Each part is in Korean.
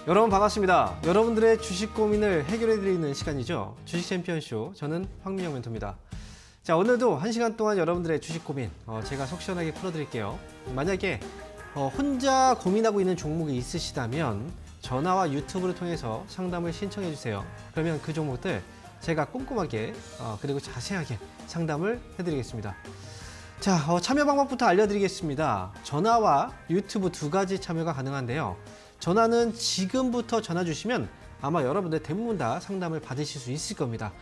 여러분 반갑습니다. 여러분들의 주식 고민을 해결해드리는 시간이죠. 주식 챔피언쇼, 저는 황민영 멘토입니다. 자, 오늘도 1시간 동안 여러분들의 주식 고민 제가 속 시원하게 풀어드릴게요. 만약에 혼자 고민하고 있는 종목이 있으시다면 전화와 유튜브를 통해서 상담을 신청해 주세요. 그러면 그 종목들 제가 꼼꼼하게 그리고 자세하게 상담을 해드리겠습니다. 자, 참여 방법부터 알려드리겠습니다. 전화와 유튜브 두 가지 참여가 가능한데요. 전화는 지금부터 전화 주시면 아마 여러분들 대부분 다 상담을 받으실 수 있을 겁니다.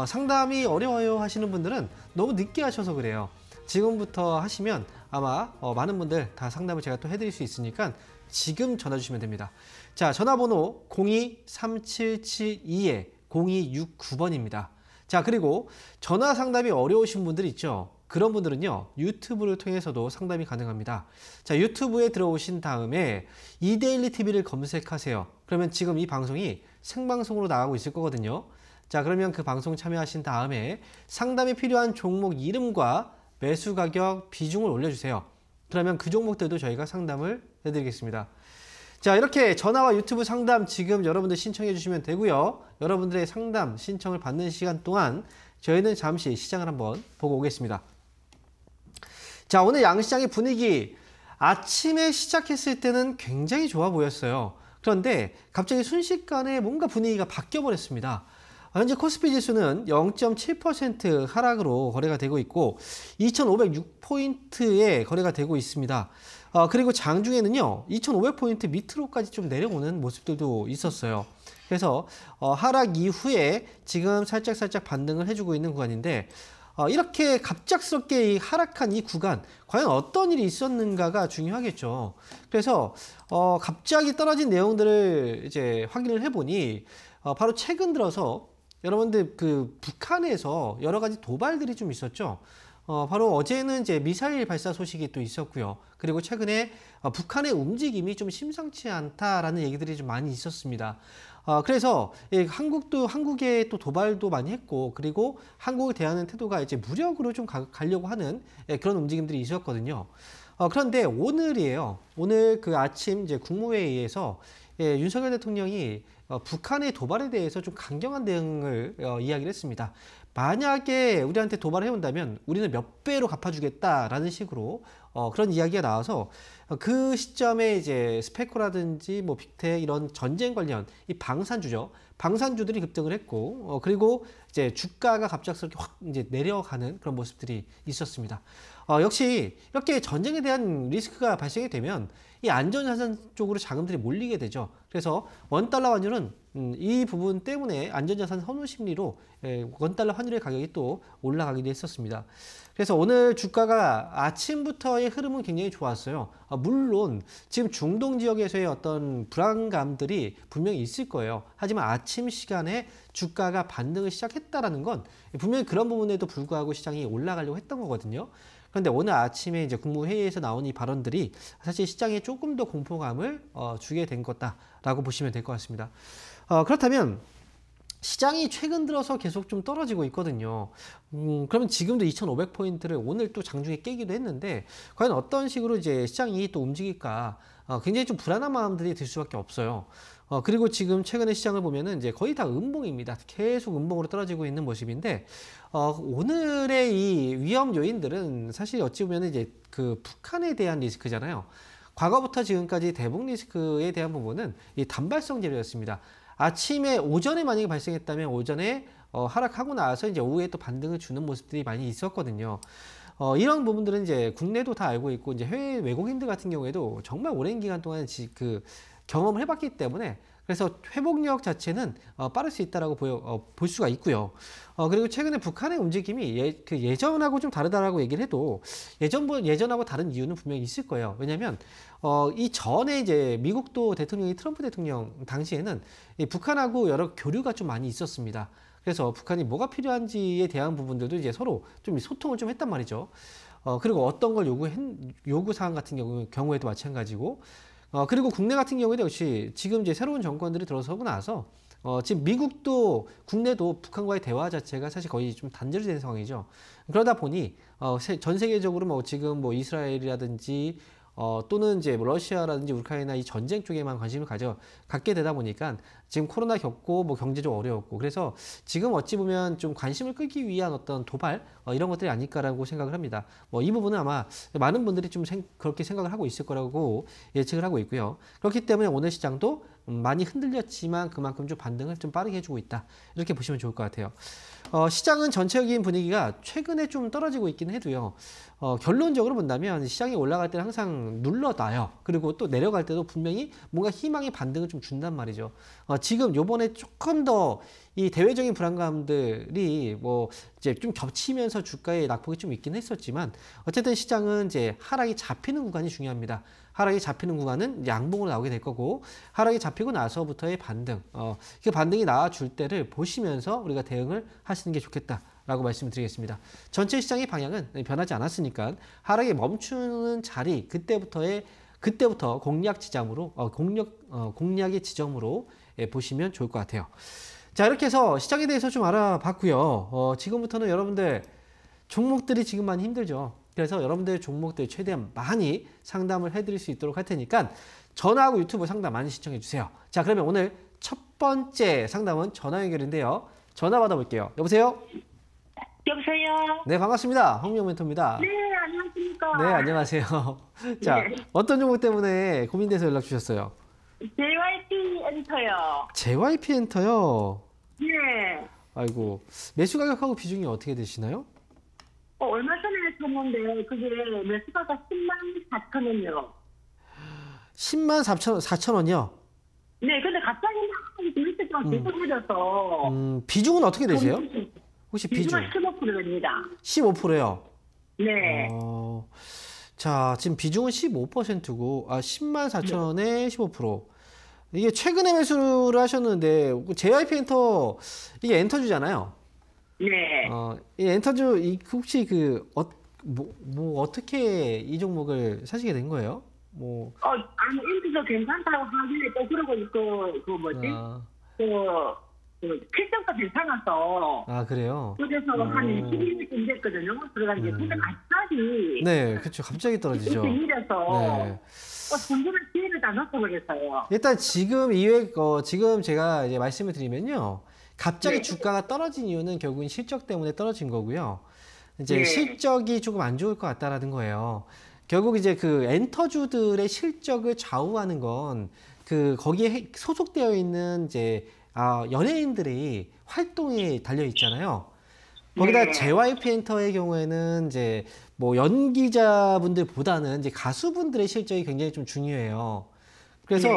상담이 어려워요 하시는 분들은 너무 늦게 하셔서 그래요. 지금부터 하시면 아마 많은 분들 다 상담을 제가 또 해드릴 수 있으니까 지금 전화 주시면 됩니다. 자, 전화번호 02-3772-0269번입니다. 자, 그리고 전화 상담이 어려우신 분들 있죠. 그런 분들은요, 유튜브를 통해서도 상담이 가능합니다. 자, 유튜브에 들어오신 다음에 이데일리 TV를 검색하세요. 그러면 지금 이 방송이 생방송으로 나가고 있을 거거든요. 자, 그러면 그 방송 참여하신 다음에 상담이 필요한 종목 이름과 매수 가격 비중을 올려주세요. 그러면 그 종목들도 저희가 상담을 해드리겠습니다. 자, 이렇게 전화와 유튜브 상담 지금 여러분들 신청해 주시면 되고요. 여러분들의 상담 신청을 받는 시간 동안 저희는 잠시 시장을 한번 보고 오겠습니다. 자, 오늘 양시장의 분위기 아침에 시작했을 때는 굉장히 좋아 보였어요. 그런데 갑자기 순식간에 뭔가 분위기가 바뀌어 버렸습니다. 현재 코스피 지수는 0.7% 하락으로 거래가 되고 있고 2506포인트에 거래가 되고 있습니다. 그리고 장중에는요 2500포인트 밑으로까지 좀 내려오는 모습들도 있었어요. 그래서 하락 이후에 지금 살짝 반등을 해주고 있는 구간인데 이렇게 갑작스럽게 이 하락한 이 구간 과연 어떤 일이 있었는가가 중요하겠죠. 그래서 갑자기 떨어진 내용들을 이제 확인을 해보니 바로 최근 들어서 여러분들 그 북한에서 여러 가지 도발들이 좀 있었죠. 바로 어제는 이제 미사일 발사 소식이 또 있었고요. 그리고 최근에 북한의 움직임이 좀 심상치 않다라는 얘기들이 좀 많이 있었습니다. 그래서 한국에 또 도발도 많이 했고, 그리고 한국을 대하는 태도가 이제 무력으로 좀 가려고 하는 그런 움직임들이 있었거든요. 그런데 오늘이에요. 오늘 그 아침 이제 국무회의에서 윤석열 대통령이 북한의 도발에 대해서 좀 강경한 대응을 이야기를 했습니다. 만약에 우리한테 도발을 해온다면 우리는 몇 배로 갚아주겠다라는 식으로 그런 이야기가 나와서 그 시점에 이제 스페코라든지 뭐 빅텍 이런 전쟁 관련 이 방산주죠. 방산주들이 급등을 했고 그리고 이제 주가가 갑작스럽게 확 이제 내려가는 그런 모습들이 있었습니다. 역시 이렇게 전쟁에 대한 리스크가 발생이 되면 이 안전자산 쪽으로 자금들이 몰리게 되죠. 그래서 원달러 환율은 이 부분 때문에 안전자산 선호 심리로 원달러 환율의 가격이 또 올라가기도 했었습니다. 그래서 오늘 주가가 아침부터의 흐름은 굉장히 좋았어요. 물론 지금 중동 지역에서의 어떤 불안감들이 분명히 있을 거예요. 하지만 아침 시간에 주가가 반등을 시작했다라는 건 분명히 그런 부분에도 불구하고 시장이 올라가려고 했던 거거든요. 그런데 오늘 아침에 이제 국무회의에서 나온 이 발언들이 사실 시장에 조금 더 공포감을 주게 된 거다라고 보시면 될 것 같습니다. 그렇다면 시장이 최근 들어서 계속 좀 떨어지고 있거든요. 그러면 지금도 2500포인트를 오늘 또 장중에 깨기도 했는데 과연 어떤 식으로 이제 시장이 또 움직일까 굉장히 좀 불안한 마음들이 들 수밖에 없어요. 그리고 지금 최근에 시장을 보면은 이제 거의 다 음봉입니다. 계속 음봉으로 떨어지고 있는 모습인데 오늘의 이 위험 요인들은 사실 어찌 보면 이제 그 북한에 대한 리스크잖아요. 과거부터 지금까지 대북 리스크에 대한 부분은 이 단발성 재료였습니다. 아침에 오전에 만약에 발생했다면 오전에 하락하고 나서 이제 오후에 또 반등을 주는 모습들이 많이 있었거든요. 이런 부분들은 이제 국내도 다 알고 있고 이제 해외 외국인들 같은 경우에도 정말 오랜 기간 동안 그 경험을 해봤기 때문에 그래서 회복력 자체는 빠를 수 있다라고 볼 수가 있고요. 그리고 최근에 북한의 움직임이 예전하고 좀 다르다라고 얘기를 해도 예전하고 다른 이유는 분명히 있을 거예요. 왜냐하면 이 전에 이제 미국도 대통령이 트럼프 대통령 당시에는 이 북한하고 여러 교류가 좀 많이 있었습니다. 그래서 북한이 뭐가 필요한지에 대한 부분들도 이제 서로 좀 소통을 좀 했단 말이죠. 그리고 어떤 걸 요구사항 같은 경우에도 마찬가지고 그리고 국내 같은 경우에도 역시 지금 이제 새로운 정권들이 들어서고 나서 지금 미국도 국내도 북한과의 대화 자체가 사실 거의 좀 단절이 된 상황이죠. 그러다 보니 전 세계적으로 뭐 지금 뭐 이스라엘이라든지 또는 이제 뭐 러시아라든지 우크라이나 이 전쟁 쪽에만 관심을 갖게 되다 보니까 지금 코로나 겪고 뭐 경제적 어려웠고 그래서 지금 어찌 보면 좀 관심을 끌기 위한 어떤 도발 이런 것들이 아닐까라고 생각을 합니다. 뭐 이 부분은 아마 많은 분들이 좀 그렇게 생각을 하고 있을 거라고 예측을 하고 있고요. 그렇기 때문에 오늘 시장도 많이 흔들렸지만 그만큼 좀 반등을 좀 빠르게 해주고 있다. 이렇게 보시면 좋을 것 같아요. 시장은 전체적인 분위기가 최근에 좀 떨어지고 있긴 해도요. 결론적으로 본다면 시장이 올라갈 때는 항상 눌러놔요. 그리고 또 내려갈 때도 분명히 뭔가 희망의 반등을 좀 준단 말이죠. 지금 요번에 조금 더 이 대외적인 불안감들이 뭐 이제 좀 겹치면서 주가의 낙폭이 좀 있긴 했었지만 어쨌든 시장은 이제 하락이 잡히는 구간이 중요합니다. 하락이 잡히는 구간은 양봉으로 나오게 될 거고 하락이 잡히고 나서부터의 반등, 그 반등이 나와줄 때를 보시면서 우리가 대응을 하시는 게 좋겠다라고 말씀드리겠습니다. 전체 시장의 방향은 변하지 않았으니까 하락이 멈추는 자리 그때부터 공략 지점으로 공략의 지점으로 보시면 좋을 것 같아요. 자, 이렇게 해서 시장에 대해서 좀 알아봤고요. 지금부터는 여러분들 종목들이 지금 많이 힘들죠. 그래서 여러분들 종목들 최대한 많이 상담을 해드릴 수 있도록 할 테니까 전화하고 유튜브 상담 많이 시청해 주세요. 자, 그러면 오늘 첫 번째 상담은 전화 연결인데요. 전화 받아볼게요. 여보세요? 여보세요? 네, 반갑습니다. 황미영 멘토입니다. 네, 안녕하십니까? 네, 안녕하세요. 자, 네. 어떤 종목 때문에 고민돼서 연락 주셨어요? JYP 엔터요. JYP 엔터요. 네. 아이고, 매수 가격하고 비중이 어떻게 되시나요? 얼마 전에 샀는데 그게 매수가가 10만 4천 원이요. 10만 4천 원이요? 네, 근데 갑자기 막 밑에 좀 계속 해져서 비중은 어떻게 되세요? 혹시 비중? 비중은 15%입니다. 15%요? 네. 자, 지금 비중은 15%고, 10만 4천 원에 15%. 이게 최근에 매수를 하셨는데, JYP 엔터, 이게 엔터주잖아요. 네. 이 엔터주, 혹시 어떻게 이 종목을 사시게 된 거예요? 아니, 인기도 괜찮다고 하길래 또 그러고 있고, 필정가 괜찮아서. 그래요? 그래서 한 20일쯤 됐거든요. 들어가니까. 근데 갑자기. 네, 그렇죠. 갑자기 떨어지죠. 이렇게 밀려서. 네. 공부를 기회를 다 놓쳐버렸어요. 일단 지금 지금 제가 이제 말씀을 드리면요. 갑자기 네. 주가가 떨어진 이유는 결국은 실적 때문에 떨어진 거고요. 이제 네. 실적이 조금 안 좋을 것 같다라는 거예요. 결국 이제 그 엔터주들의 실적을 좌우하는 건 거기에 소속되어 있는 이제 연예인들의 활동이 달려 있잖아요. 거기다 네. JYP 엔터의 경우에는 이제 뭐 연기자분들보다는 이제 가수분들의 실적이 굉장히 좀 중요해요. 그래서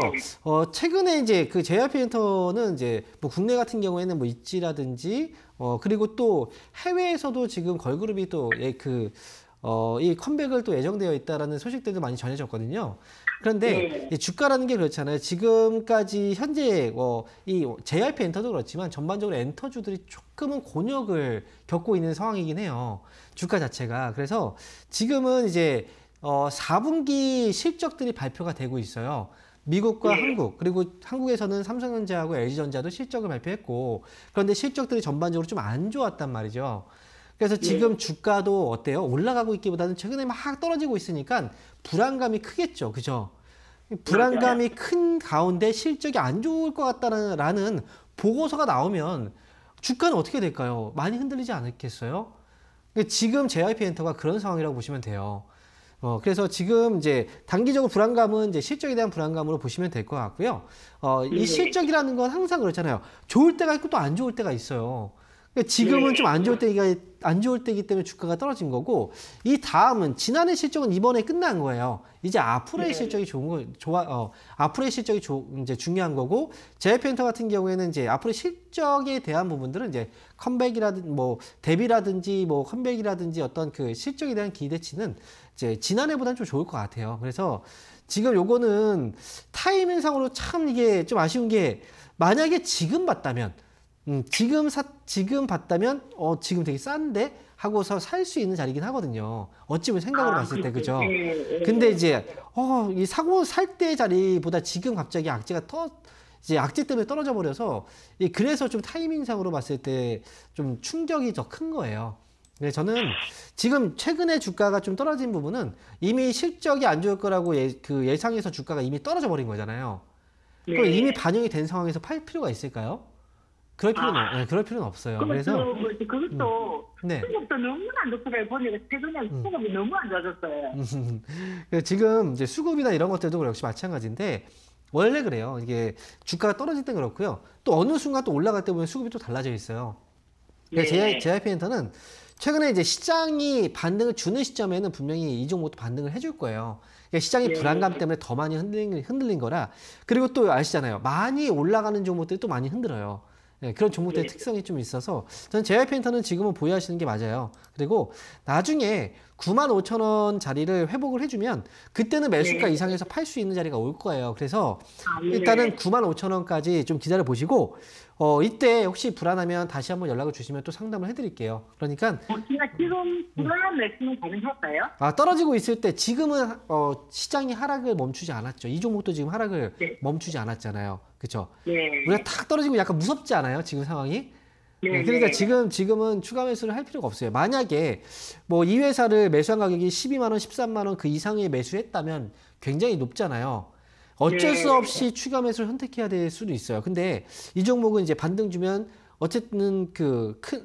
최근에 이제 그 JYP 엔터는 이제 뭐 국내 같은 경우에는 뭐 있지라든지 그리고 또 해외에서도 지금 걸그룹이 또 이 컴백을 또 예정되어 있다라는 소식들도 많이 전해졌거든요. 그런데 이 주가라는 게 그렇잖아요. 지금까지 현재 이 JYP 엔터도 그렇지만 전반적으로 엔터주들이 조금은 곤욕을 겪고 있는 상황이긴 해요. 주가 자체가. 그래서 지금은 이제 4분기 실적들이 발표가 되고 있어요. 미국과 한국, 그리고 한국에서는 삼성전자하고 LG전자도 실적을 발표했고, 그런데 실적들이 전반적으로 좀 안 좋았단 말이죠. 그래서 지금 주가도 어때요? 올라가고 있기보다는 최근에 막 떨어지고 있으니까 불안감이 크겠죠. 그죠? 불안감이 큰 가운데 실적이 안 좋을 것 같다라는 보고서가 나오면 주가는 어떻게 될까요? 많이 흔들리지 않겠어요? 지금 JYP 엔터가 그런 상황이라고 보시면 돼요. 그래서 지금 이제 단기적으로 불안감은 이제 실적에 대한 불안감으로 보시면 될 것 같고요. 이 실적이라는 건 항상 그렇잖아요. 좋을 때가 있고 또 안 좋을 때가 있어요. 지금은 좀 안 좋을 때이기 때문에 주가가 떨어진 거고, 이 다음은 지난해 실적은 이번에 끝난 거예요. 이제 앞으로의 실적이 앞으로의 실적이 이제 중요한 거고, JYP 엔터 같은 경우에는 이제 앞으로 실적에 대한 부분들은 이제 컴백이라든지 뭐 데뷔라든지 뭐 컴백이라든지 어떤 그 실적에 대한 기대치는 이제 지난해보다는 좀 좋을 것 같아요. 그래서 지금 요거는 타이밍상으로 참 이게 좀 아쉬운 게, 만약에 지금 봤다면 지금 봤다면 지금 되게 싼데 하고서 살 수 있는 자리긴 하거든요. 어찌 보면 생각으로 봤을 때, 그죠? 근데 이제 이 사고 살 때 자리보다 지금 갑자기 이제 악재 때문에 떨어져 버려서, 그래서 좀 타이밍상으로 봤을 때 좀 충격이 더 큰 거예요. 네, 저는 지금 최근에 주가가 좀 떨어진 부분은 이미 실적이 안 좋을 거라고 예상해서 주가가 이미 떨어져 버린 거잖아요. 그럼 네. 이미 반영이 된 상황에서 팔 필요가 있을까요? 그럴 필요는 없어요. 그러면 그래서 그것도 네. 수급도 너무 안 좋더라고요. 보니까 최근에 수급이 너무 안 좋아졌어요. 지금 이제 수급이나 이런 것들도 역시 마찬가지인데 원래 그래요. 이게 주가가 떨어질 땐 그렇고요. 또 어느 순간 또 올라갈 때 보면 수급이 또 달라져 있어요. 그래서 네. JYP엔터는 최근에 이제 시장이 반등을 주는 시점에는 분명히 이 종목도 반등을 해줄 거예요. 그러니까 시장이 네. 불안감 때문에 더 많이 흔들린 거라. 그리고 또 아시잖아요. 많이 올라가는 종목들이 또 많이 흔들어요. 네, 그런 종목들의 네. 특성이 좀 있어서 저는 JYP엔터는 지금은 보유하시는 게 맞아요. 그리고 나중에 95,000원 자리를 회복을 해주면 그때는 매수가 네. 이상에서 팔 수 있는 자리가 올 거예요. 그래서 아, 네. 일단은 95,000원까지 좀 기다려 보시고 이때 혹시 불안하면 다시 한번 연락을 주시면 또 상담을 해드릴게요. 그러니까 제가 지금 불안한 말씀은 가능할까요? 떨어지고 있을 때 지금은 시장이 하락을 멈추지 않았죠. 이 종목도 지금 하락을 네. 멈추지 않았잖아요. 그렇죠? 네. 우리가 탁 떨어지고 약간 무섭지 않아요? 지금 상황이? 네. 그러니까 네. 지금은 추가 매수를 할 필요가 없어요. 만약에 뭐 이 회사를 매수한 가격이 12만 원, 13만 원 그 이상에 매수했다면 굉장히 높잖아요. 어쩔 수 네. 없이 추가 매수를 선택해야 될 수도 있어요. 근데 이 종목은 이제 반등 주면 어쨌든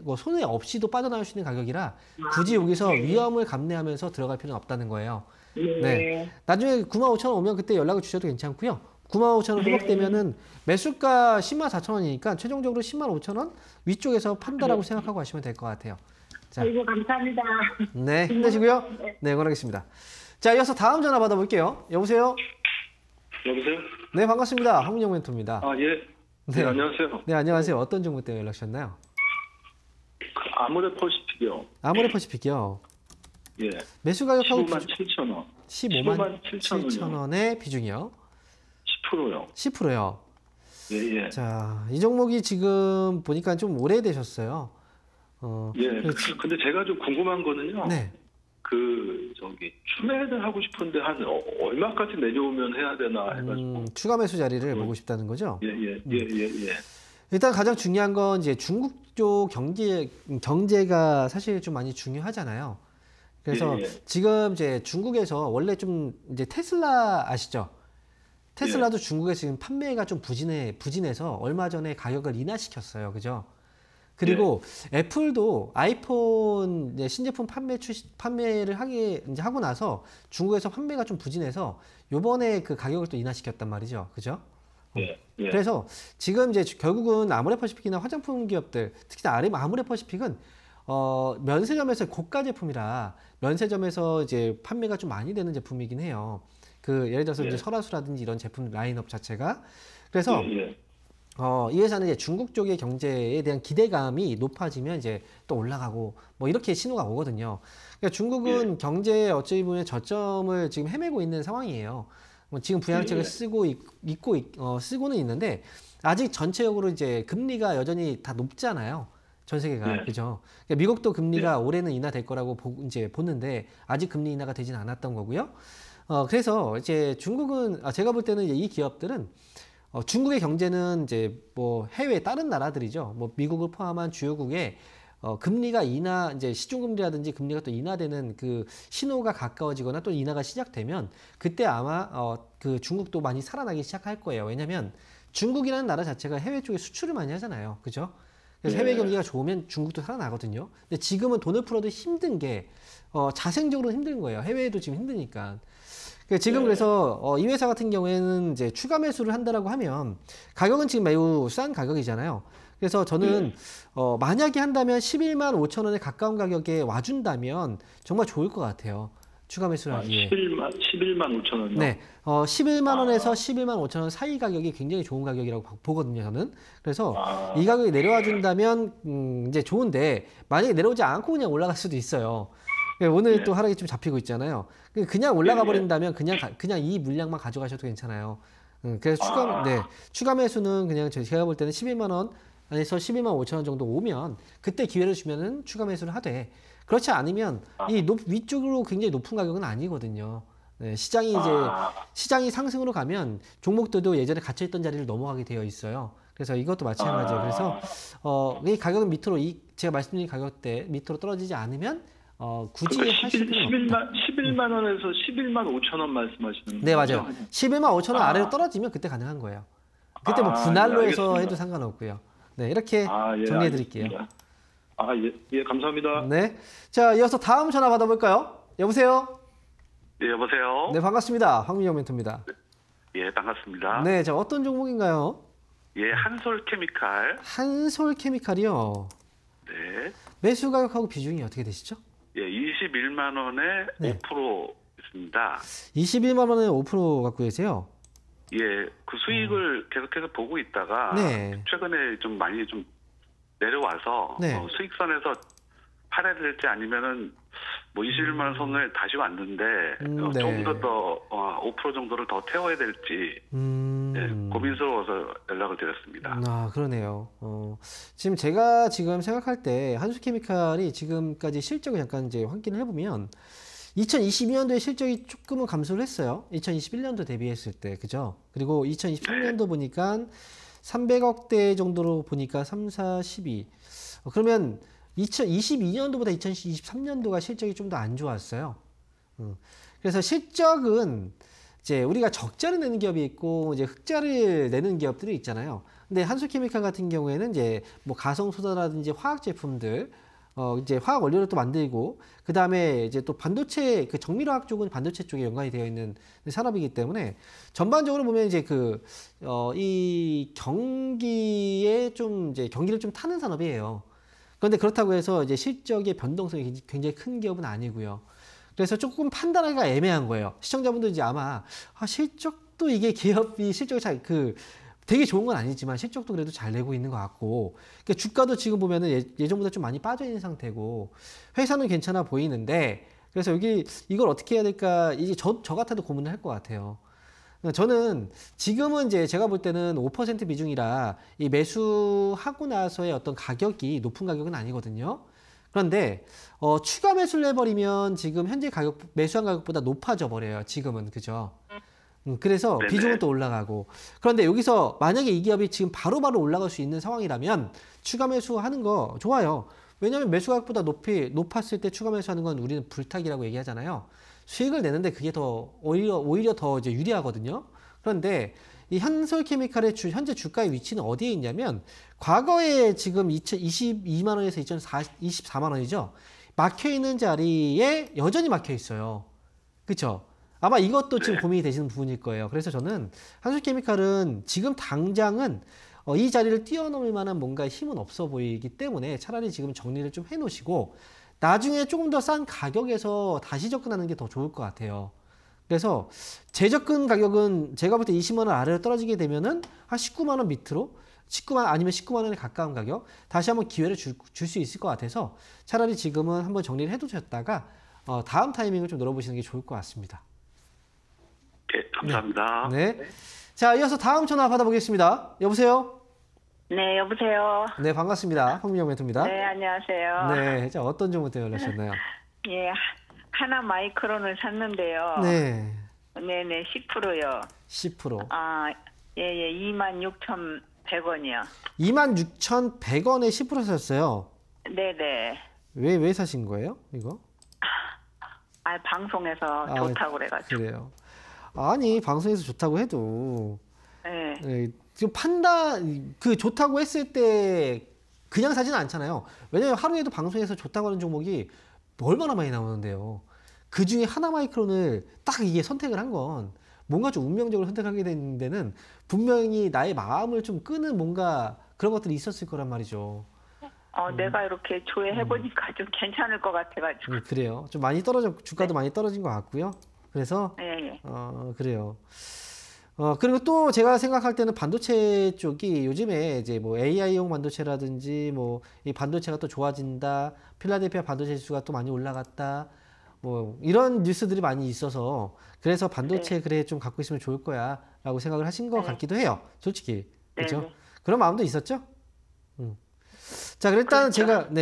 뭐 손해 없이도 빠져나올 수 있는 가격이라 굳이 여기서 위험을 감내하면서 들어갈 필요는 없다는 거예요. 네. 네. 나중에 95,000원 오면 그때 연락을 주셔도 괜찮고요. 95,000원 회복되면은 매수가 104,000원이니까 최종적으로 105,000원 위쪽에서 판다라고 생각하고 하시면 될 것 같아요. 자, 아이고, 감사합니다. 네, 힘내시고요. 네, 응원하겠습니다. 자, 이어서 다음 전화 받아볼게요. 여보세요? 여보세요? 네, 반갑습니다. 황민영 멘토입니다. 아, 예. 네, 네. 안녕하세요. 네, 안녕하세요. 어떤 종목 때문에 연락 주셨나요? 아모레 퍼시픽이요. 아모레퍼시픽이요. 예. 매수 가격하고 15만 7천 원. 15만 7천 7천원의 비중이요. 10%요. 10%요. 예, 예. 자, 이 종목이 지금 보니까 좀 오래되셨어요. 예. 그래서 근데 제가 좀 궁금한 거는요. 네. 추매를 하고 싶은데 한 얼마까지 내려오면 해야 되나 해가지고. 추가 매수 자리를 보고 싶다는 거죠? 예, 예, 예, 예, 예. 일단 가장 중요한 건 이제 중국 쪽 경제가 사실 좀 많이 중요하잖아요. 그래서 예, 예. 지금 이제 중국에서 원래 좀 이제 테슬라 아시죠? 테슬라도 중국에 지금 판매가 좀 부진해서 얼마 전에 가격을 인하시켰어요. 그죠? 그리고 애플도 아이폰 이제 신제품 판매를 이제 하고 나서 중국에서 판매가 좀 부진해서 요번에 그 가격을 또 인하시켰단 말이죠. 그죠? 예, 예. 그래서 지금 이제 결국은 아모레퍼시픽이나 화장품 기업들, 특히나 아모레퍼시픽은 면세점에서 고가 제품이라 면세점에서 이제 판매가 좀 많이 되는 제품이긴 해요. 예를 들어서 이제 설화수라든지 이런 제품 라인업 자체가 그래서 예, 예. 이 회사는 이제 중국 쪽의 경제에 대한 기대감이 높아지면 이제 또 올라가고 뭐 이렇게 신호가 오거든요. 그러니까 중국은 경제에 어찌 보면 저점을 지금 헤매고 있는 상황이에요. 뭐 지금 부양책을 쓰고는 있는데 아직 전체적으로 이제 금리가 여전히 다 높잖아요. 전 세계가 그죠? 그러니까 미국도 금리가 올해는 인하될 거라고 이제 보는데 아직 금리 인하가 되진 않았던 거고요. 그래서 이제 중국은 제가 볼 때는 이제 이 기업들은 중국의 경제는 이제 뭐 해외 다른 나라들이죠. 뭐 미국을 포함한 주요국에 금리가 이제 시중금리라든지 금리가 또 인하되는 그 신호가 가까워지거나 또 인하가 시작되면 그때 아마 그 중국도 많이 살아나기 시작할 거예요. 왜냐하면 중국이라는 나라 자체가 해외 쪽에 수출을 많이 하잖아요. 그죠? 그래서 해외 경기가 좋으면 중국도 살아나거든요. 근데 지금은 돈을 풀어도 힘든 게 자생적으로는 힘든 거예요. 해외에도 지금 힘드니까. 지금 그래서 이 회사 같은 경우에는 이제 추가 매수를 한다라고 하면 가격은 지금 매우 싼 가격이잖아요. 그래서 저는 만약에 한다면 11만 5천 원에 가까운 가격에 와준다면 정말 좋을 것 같아요. 추가 매수를 하기에. 11만 5천 원이요? 네. 11만 원에서 11만 5천 원 사이 가격이 굉장히 좋은 가격이라고 보거든요, 저는. 그래서 이 가격이 내려와 준다면 이제 좋은데 만약에 내려오지 않고 그냥 올라갈 수도 있어요. 오늘 또 하락이 좀 잡히고 있잖아요. 그냥 올라가 버린다면 그냥 이 물량만 가져가셔도 괜찮아요. 그래서 추가 매수는 그냥 제가 볼 때는 11만 원 안에서 11만 5천 원 정도 오면 그때 기회를 주면은 추가 매수를 하되 그렇지 않으면 위쪽으로 굉장히 높은 가격은 아니거든요. 네, 시장이 상승으로 가면 종목들도 예전에 갇혀있던 자리를 넘어가게 되어 있어요. 그래서 이것도 마찬가지예요. 그래서 이 가격은 밑으로 제가 말씀드린 가격대 밑으로 떨어지지 않으면 굳이 그러니까 하실 필요는 없다. 11만 원에서 11만 5천 원 말씀하시는 네, 거죠? 맞아요. 11만 5천 원 아래로 떨어지면 그때 가능한 거예요. 그때 뭐 분할로 예, 해서 알겠습니다. 해도 상관없고요. 네, 이렇게 예, 정리해 드릴게요. 알겠습니다. 예, 감사합니다. 네. 자, 이어서 다음 전화 받아볼까요? 여보세요? 네, 여보세요? 네, 반갑습니다. 황민영 멘토입니다. 예, 반갑습니다. 네, 자, 어떤 종목인가요? 예, 한솔케미칼. 한솔케미칼이요. 네. 매수 가격하고 비중이 어떻게 되시죠? 예, 21만 원에 네. 5% 있습니다. 21만 원에 5% 갖고 계세요? 예, 그 수익을 계속해서 보고 있다가 네. 최근에 좀 많이 좀 내려와서 네. 수익선에서 팔아야 될지 아니면은 뭐 21만 원 선을 다시 왔는데 네. 조금 더 5% 정도를 더 태워야 될지 예, 고민스러워서 연락을 드렸습니다. 아, 그러네요. 지금 제가 지금 생각할 때 한수케미칼이 지금까지 실적을 잠깐 이제 확인을 해보면 2022년도에 실적이 조금은 감소를 했어요. 2021년도 대비했을 때, 그죠? 그리고 2023년도 보니까 300억대 정도로 보니까 3, 4, 12. 그러면 2022년도보다 2023년도가 실적이 좀 더 안 좋았어요. 그래서 실적은 이제 우리가 적자를 내는 기업이 있고 이제 흑자를 내는 기업들이 있잖아요. 근데 한솔케미칼 같은 경우에는 이제 뭐 가성소다라든지 화학 제품들 이제 화학 원료를 또 만들고 그 다음에 이제 또 반도체 그 정밀화학 쪽은 반도체 쪽에 연관이 되어 있는 산업이기 때문에 전반적으로 보면 이제 이 경기에 좀 이제 경기를 좀 타는 산업이에요. 그런데 그렇다고 해서 이제 실적의 변동성이 굉장히 큰 기업은 아니고요. 그래서 조금 판단하기가 애매한 거예요. 시청자분들 이제 아마 실적도 이게 기업이 실적이 되게 좋은 건 아니지만 실적도 그래도 잘 내고 있는 것 같고 그러니까 주가도 지금 보면은 예전보다 좀 많이 빠져 있는 상태고 회사는 괜찮아 보이는데 그래서 이걸 어떻게 해야 될까 이제 저 같아도 고민을 할 것 같아요. 저는 지금은 이제 제가 볼 때는 5% 비중이라 이 매수하고 나서의 어떤 가격이 높은 가격은 아니거든요. 그런데 추가 매수를 해버리면 지금 현재 가격 매수한 가격보다 높아져 버려요. 지금은 그죠? 그래서 네네. 비중은 또 올라가고 그런데 여기서 만약에 이 기업이 지금 바로바로 올라갈 수 있는 상황이라면 추가 매수하는 거 좋아요. 왜냐하면 매수 가격보다 높았을 때 추가 매수하는 건 우리는 불타기라고 얘기하잖아요. 수익을 내는데 그게 오히려 더 이제 유리하거든요. 그런데 이 한솔케미칼의 현재 주가의 위치는 어디에 있냐면 과거에 지금 22만 원에서 24만 원이죠. 막혀 있는 자리에 여전히 막혀 있어요. 그렇죠? 아마 이것도 지금 고민이 되시는 부분일 거예요. 그래서 저는 한솔케미칼은 지금 당장은 이 자리를 뛰어넘을 만한 뭔가 힘은 없어 보이기 때문에 차라리 지금 정리를 좀 해놓으시고 나중에 조금 더 싼 가격에서 다시 접근하는 게 더 좋을 것 같아요. 그래서 재접근 가격은 제가 볼 때 20만 원 아래로 떨어지게 되면은 한 19만 원 밑으로 19만 아니면 19만 원에 가까운 가격 다시 한번 기회를 줄 수 있을 것 같아서 차라리 지금은 한번 정리를 해두셨다가 다음 타이밍을 좀 노려보시는 게 좋을 것 같습니다. 예, 감사합니다. 네. 자, 이어서 다음 전화 받아보겠습니다. 여보세요? 네, 여보세요. 네, 반갑습니다. 황민영 멘토입니다. 네, 안녕하세요. 네, 자, 어떤 종목 때문에 연락하셨나요? 예, 하나 마이크론을 샀는데요. 네, 네네, 10%요. 10%. 예, 26,100원이요. 26,100원에 10% 샀어요. 네네. 왜 사신 거예요, 이거? 방송에서 좋다고 그래가지고. 그래요. 아니, 방송에서 좋다고 해도 네. 지금 좋다고 했을 때 그냥 사지는 않잖아요. 왜냐면 하루에도 방송에서 좋다고 하는 종목이 얼마나 많이 나오는데요. 그 중에 하나마이크론을 딱 이게 선택을 한 건 뭔가 좀 운명적으로 선택하게 된 데는 분명히 나의 마음을 좀 끄는 뭔가 그런 것들이 있었을 거란 말이죠. 내가 이렇게 조회해보니까 좀 괜찮을 것 같아가지고. 그래요. 좀 많이 주가도 많이 떨어진 것 같고요. 그래서 예. 그래요. 그리고 또 제가 생각할 때는 반도체 쪽이 요즘에 이제 뭐 AI용 반도체라든지 뭐 이 반도체가 또 좋아진다, 필라델피아 반도체 지수가 또 많이 올라갔다, 뭐 이런 뉴스들이 많이 있어서 그래서 반도체 그래 좀 갖고 있으면 좋을 거야라고 생각을 하신 것 같기도 해요. 솔직히 그렇죠? 그런 마음도 있었죠. 자, 일단 그렇죠.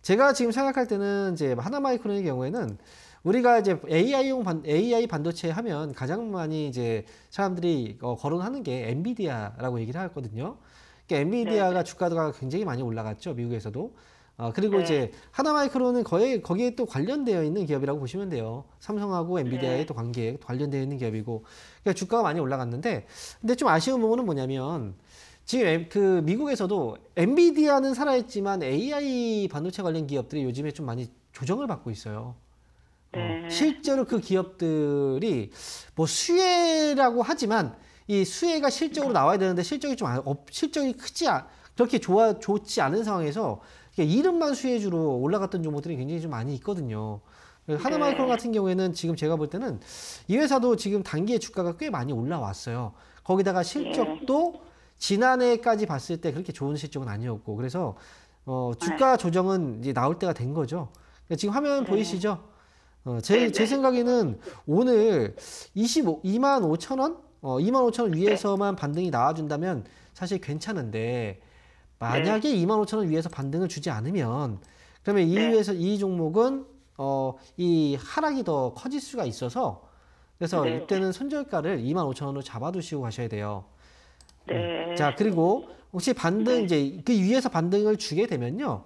제가 지금 생각할 때는 이제 하나마이크론의 경우에는 우리가 이제 AI 반도체 하면 가장 많이 이제 사람들이 거론하는 게 엔비디아라고 얘기를 하거든요. 그러니까 엔비디아가 주가가 굉장히 많이 올라갔죠. 미국에서도. 그리고 네. 이제 하나마이크로는 거기에 또 관련되어 있는 기업이라고 보시면 돼요. 삼성하고 엔비디아의 또 관계에 관련되어 있는 기업이고. 그러니까 주가가 많이 올라갔는데, 근데 좀 아쉬운 부분은 뭐냐면, 지금 그 미국에서도 엔비디아는 살아있지만 AI 반도체 관련 기업들이 요즘에 좀 많이 조정을 받고 있어요. 네. 실제로 그 기업들이 뭐 수혜라고 하지만 이 수혜가 실적으로 나와야 되는데 실적이 실적이 그렇게 좋지 않은 상황에서 이름만 수혜주로 올라갔던 종목들이 굉장히 좀 많이 있거든요. 하나마이크로 같은 경우에는 지금 제가 볼 때는 이 회사도 지금 단기에 주가가 꽤 많이 올라왔어요. 거기다가 실적도 지난해까지 봤을 때 그렇게 좋은 실적은 아니었고, 그래서 주가 조정은 이제 나올 때가 된 거죠. 지금 화면 보이시죠? 제 생각에는 오늘 25만 5천 원 위에서만 반등이 나와준다면 사실 괜찮은데, 만약에 25,000원 위에서 반등을 주지 않으면, 그러면 이 종목은 이 하락이 더 커질 수가 있어서, 그래서 이때는 손절가를 25,000원으로 잡아두시고 가셔야 돼요. 네. 자, 그리고 혹시 이제 그 위에서 반등을 주게 되면요,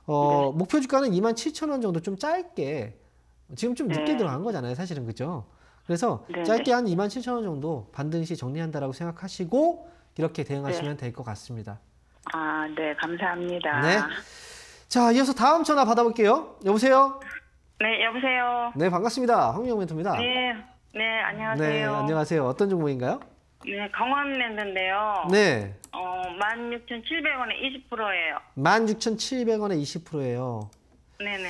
목표 주가는 27,000원 정도 좀 짧게, 지금 좀 늦게 들어간 거잖아요, 사실은. 그죠? 그래서 짧게 한 27,000원 정도 반등 시 정리한다라고 생각하시고 이렇게 대응하시면 될 것 같습니다. 네, 감사합니다. 네. 자, 이어서 다음 전화 받아볼게요. 여보세요? 네, 여보세요. 네, 반갑습니다. 황민영 멘토입니다. 네, 안녕하세요. 네, 안녕하세요. 어떤 종목인가요? 네, 강원랜드인데요. 네. 16,700원에 20%예요. 16,700원에 20%예요. 네네.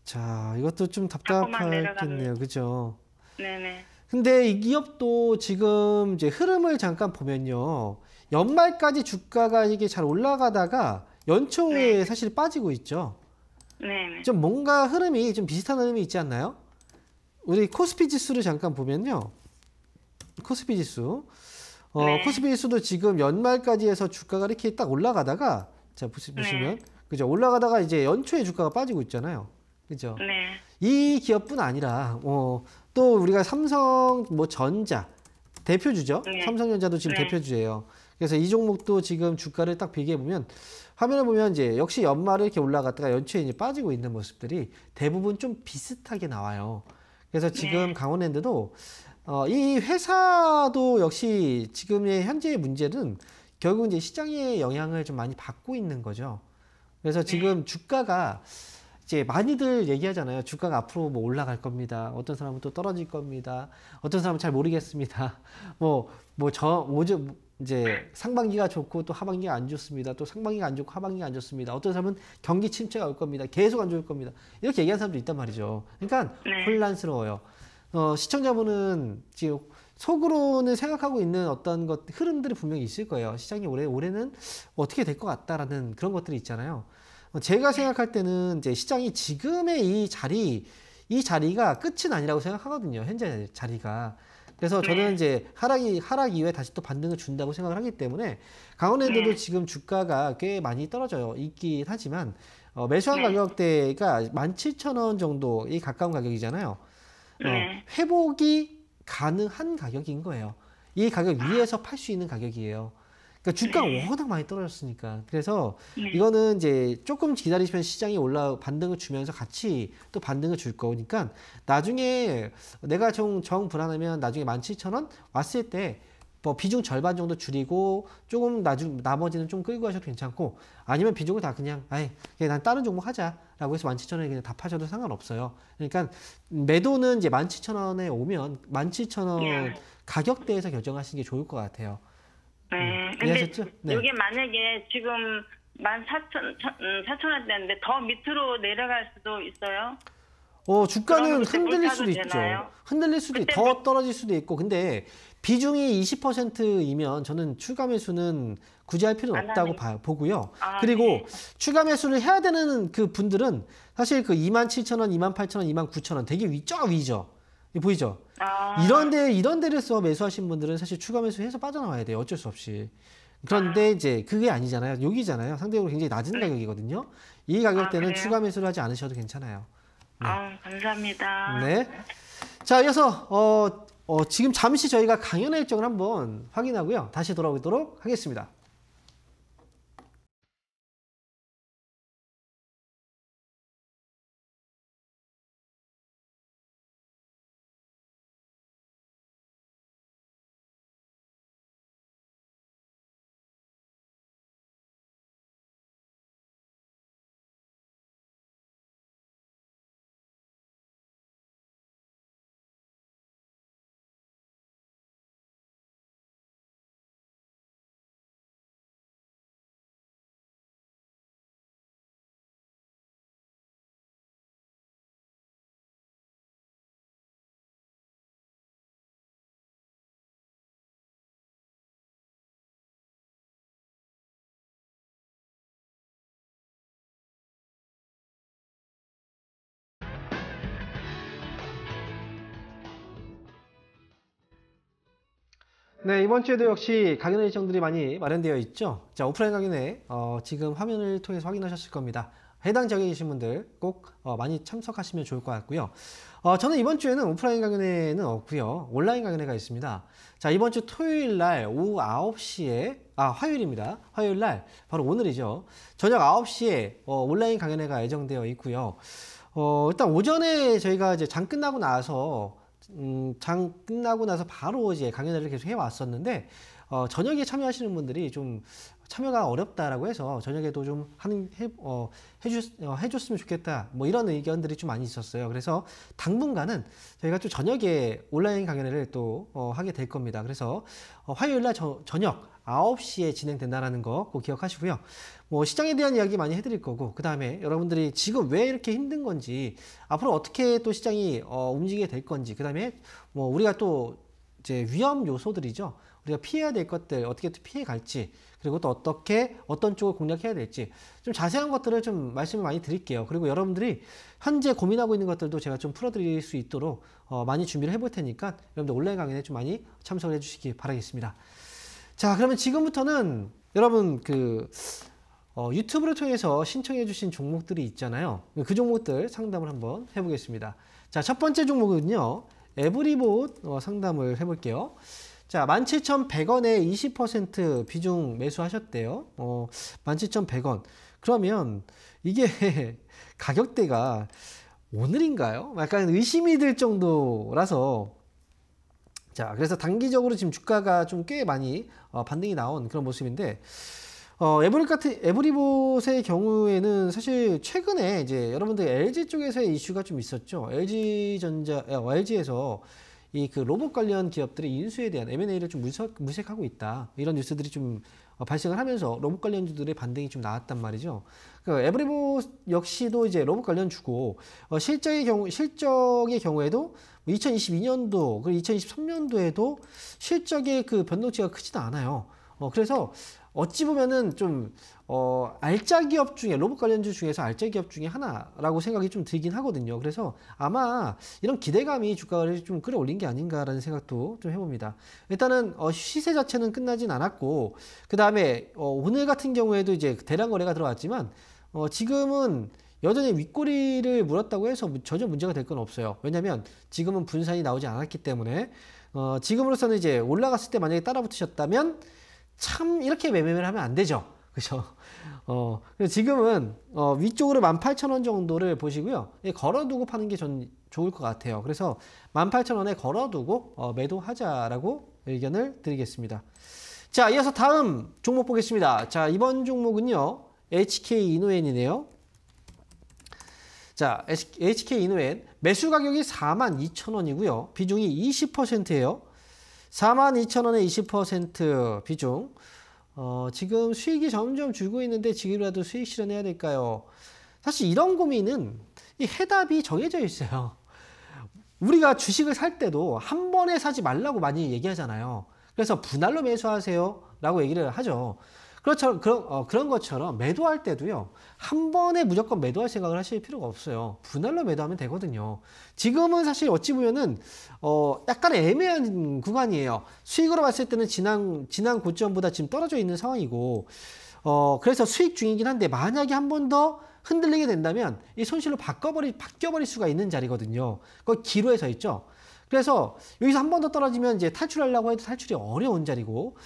자, 이것도 좀 자꾸만 답답하겠네요. 그죠? 네네. 근데 이 기업도 지금 이제 흐름을 잠깐 보면요. 연말까지 주가가 이게 잘 올라가다가 연초에 사실 빠지고 있죠. 네네. 좀 뭔가 흐름이 좀 비슷한 흐름이 있지 않나요? 우리 코스피 지수를 잠깐 보면요. 코스피 지수. 코스피 지수도 지금 연말까지 해서 주가가 이렇게 딱 올라가다가, 자, 보시면, 그죠? 올라가다가 이제 연초에 주가가 빠지고 있잖아요. 그죠? 네. 이 기업뿐 아니라, 또 우리가 삼성, 전자, 대표주죠? 삼성전자도 지금 대표주예요. 그래서 이 종목도 지금 주가를 딱 비교해보면, 화면을 보면 이제 역시 연말에 이렇게 올라갔다가 연초에 이제 빠지고 있는 모습들이 대부분 좀 비슷하게 나와요. 그래서 지금 강원랜드도 이 회사도 역시 지금의 현재의 문제는 결국 이제 시장의 영향을 좀 많이 받고 있는 거죠. 그래서 지금 주가가 이제 많이들 얘기하잖아요. 주가가 앞으로 뭐 올라갈 겁니다. 어떤 사람은 또 떨어질 겁니다. 어떤 사람은 잘 모르겠습니다. 이제 상반기가 좋고 또 하반기가 안 좋습니다. 또 상반기가 안 좋고 하반기가 안 좋습니다. 어떤 사람은 경기 침체가 올 겁니다. 계속 안 좋을 겁니다. 이렇게 얘기하는 사람도 있단 말이죠. 그러니까 혼란스러워요. 시청자분은 지금 속으로는 생각하고 있는 어떤 흐름들이 분명히 있을 거예요. 시장이 올해는 어떻게 될 것 같다라는 그런 것들이 있잖아요. 제가 생각할 때는 이제 시장이 지금의 이 자리가 끝은 아니라고 생각하거든요. 현재 자리가. 그래서 저는 이제 하락 이후에 다시 또 반등을 준다고 생각을 하기 때문에 강원랜드도 지금 주가가 꽤 많이 떨어져요. 있긴 하지만 매수한 가격대가 17,000원 정도에 가까운 가격이잖아요. 회복이 가능한 가격인 거예요. 이 가격 위에서 팔 수 있는 가격이에요. 그러니까 주가가 워낙 많이 떨어졌으니까. 그래서 이거는 이제 조금 기다리시면 시장이 반등을 주면서 같이 또 반등을 줄 거니까 나중에 내가 정 불안하면 나중에 17,000원 왔을 때 뭐 비중 절반 정도 줄이고 조금 나머지는 좀 끌고 가셔도 괜찮고, 아니면 비중을 다 그냥 난 다른 종목 하자라고 해서 17,000원에 그냥 다 파셔도 상관없어요. 그러니까 매도는 이제 17,000원에 오면 17,000원 가격대에서 결정하시는 게 좋을 것 같아요. 근데 이해하셨죠? 네. 이게 만약에 지금 14,000원대인데 더 밑으로 내려갈 수도 있어요? 주가는 흔들릴 수도 있죠. 되나요? 흔들릴 수도 있고 더 떨어질 수도 있고. 근데 비중이 20%이면 저는 추가 매수는 굳이 할 필요는 없다고 보고요. 그리고 추가 매수를 해야 되는 그 분들은 사실 그 27,000원, 28,000원, 29,000원 되게 위죠. 보이죠? 이런 데에서 매수하신 분들은 사실 추가 매수해서 빠져나와야 돼요. 어쩔 수 없이. 그런데 이제 그게 아니잖아요. 여기잖아요. 상대적으로 굉장히 낮은 가격이거든요. 이 가격대는 추가 매수를 하지 않으셔도 괜찮아요. 네. 감사합니다. 네. 자, 이어서 지금 잠시 저희가 강연의 일정을 한번 확인하고요. 다시 돌아오도록 하겠습니다. 네, 이번 주에도 역시 강연 일정들이 많이 마련되어 있죠. 자, 오프라인 강연회 지금 화면을 통해서 확인하셨을 겁니다. 해당 지역에 계신 분들 꼭 많이 참석하시면 좋을 것 같고요. 저는 이번 주에는 오프라인 강연회는 없고요. 온라인 강연회가 있습니다. 자, 이번 주 토요일 날 오후 9시에 화요일입니다. 화요일 날 바로 오늘이죠. 저녁 9시에 온라인 강연회가 예정되어 있고요. 일단 오전에 저희가 이제 장 끝나고 나서 바로 이제 강연회를 계속 해왔었는데, 저녁에 참여하시는 분들이 좀 참여가 어렵다라고 해서 저녁에도 좀 해줬으면 좋겠다. 뭐 이런 의견들이 좀 많이 있었어요. 그래서 당분간은 저희가 또 저녁에 온라인 강연회를 또 하게 될 겁니다. 그래서 화요일 날 저녁 9시에 진행된다는 거 꼭 기억하시고요. 뭐 시장에 대한 이야기 많이 해드릴 거고, 그 다음에 여러분들이 지금 왜 이렇게 힘든 건지, 앞으로 어떻게 또 시장이 움직이게 될 건지, 그 다음에 뭐 우리가 또 이제 위험 요소들이죠. 우리가 피해야 될 것들 어떻게 또 피해 갈지, 그리고 또 어떤 쪽을 공략해야 될지 좀 자세한 것들을 좀 말씀을 많이 드릴게요. 그리고 여러분들이 현재 고민하고 있는 것들도 제가 좀 풀어드릴 수 있도록 많이 준비를 해볼 테니까 여러분들 온라인 강연에 좀 많이 참석을 해주시기 바라겠습니다. 자, 그러면 지금부터는 여러분 유튜브를 통해서 신청해 주신 종목들이 있잖아요. 그 종목들 상담을 한번 해보겠습니다. 자, 첫 번째 종목은요, 에브리봇 상담을 해볼게요. 자, 17,100원에 20% 비중 매수하셨대요. 17,100원. 그러면 이게 가격대가 오늘인가요? 약간 의심이 들 정도라서, 자, 그래서 단기적으로 지금 주가가 좀 꽤 많이 반등이 나온 그런 모습인데, 에브리봇의 경우에는 사실 최근에 이제 여러분들 LG 쪽에서의 이슈가 좀 있었죠. LG에서 이 로봇 관련 기업들의 인수에 대한 M&A를 좀 물색하고 있다. 이런 뉴스들이 좀 발생을 하면서 로봇 관련주들의 반등이 좀 나왔단 말이죠. 에브리봇 역시도 이제 로봇 관련주고, 실적의 경우에도 2022년도 그리고 2023년도에도 실적의 그 변동치가 크지도 않아요. 그래서 어찌 보면은 좀 알짜 기업 중에, 로봇 관련주 중에서 알짜 기업 중에 하나라고 생각이 좀 들긴 하거든요. 그래서 아마 이런 기대감이 주가를 좀 끌어올린 게 아닌가라는 생각도 좀 해봅니다. 일단은 시세 자체는 끝나진 않았고, 그 다음에 오늘 같은 경우에도 이제 대량 거래가 들어왔지만 지금은 여전히 윗꼬리를 물었다고 해서 전혀 문제가 될 건 없어요. 왜냐면 지금은 분산이 나오지 않았기 때문에, 지금으로서는 이제 올라갔을 때 만약에 따라 붙으셨다면 참 이렇게 매매를 하면 안 되죠. 그죠? 그래서 지금은 위쪽으로 18,000원 정도를 보시고요. 걸어두고 파는 게 전 좋을 것 같아요. 그래서 18,000원에 걸어두고 매도하자라고 의견을 드리겠습니다. 자, 이어서 다음 종목 보겠습니다. 자, 이번 종목은요, HK 이노엔이네요. 자, HK 이노엔 매수 가격이 42,000원이고요. 비중이 20%예요. 42,000원에 20% 비중. 지금 수익이 점점 줄고 있는데 지금이라도 수익 실현해야 될까요? 사실 이런 고민은 이 해답이 정해져 있어요. 우리가 주식을 살 때도 한 번에 사지 말라고 많이 얘기하잖아요. 그래서 분할로 매수하세요 라고 얘기를 하죠. 그런 것처럼 매도할 때도요, 한 번에 무조건 매도할 생각을 하실 필요가 없어요. 분할로 매도하면 되거든요. 지금은 사실 어찌 보면은 약간 애매한 구간이에요. 수익으로 봤을 때는 지난 고점보다 지금 떨어져 있는 상황이고, 그래서 수익 중이긴 한데 만약에 한 번 더 흔들리게 된다면 이 손실로 바뀌어버릴 수가 있는 자리거든요. 거기 기로에 서 있죠. 그래서 여기서 한 번 더 떨어지면 이제 탈출하려고 해도 탈출이 어려운 자리고,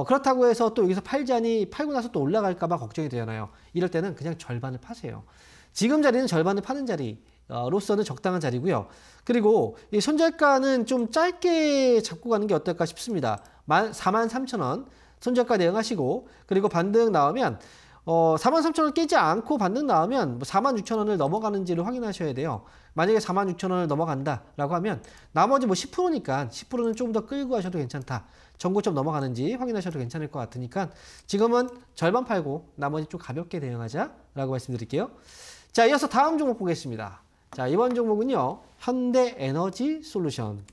그렇다고 해서 또 여기서 팔고 나서 또 올라갈까봐 걱정이 되잖아요. 이럴 때는 그냥 절반을 파세요. 지금 자리는 절반을 파는 자리로서는 적당한 자리고요. 그리고 이 손절가는 좀 짧게 잡고 가는 게 어떨까 싶습니다. 43,000원 손절가 대응하시고, 그리고 반등 나오면 43,000원 깨지 않고 반등 나오면 46,000원을 넘어가는지를 확인하셔야 돼요. 만약에 46,000원을 넘어간다라고 하면 나머지 10%니까 10%는 좀 더 끌고 가셔도 괜찮다. 전고점 넘어가는지 확인하셔도 괜찮을 것 같으니까 지금은 절반 팔고 나머지 좀 가볍게 대응하자라고 말씀드릴게요. 자, 이어서 다음 종목 보겠습니다. 자, 이번 종목은요, 현대에너지솔루션.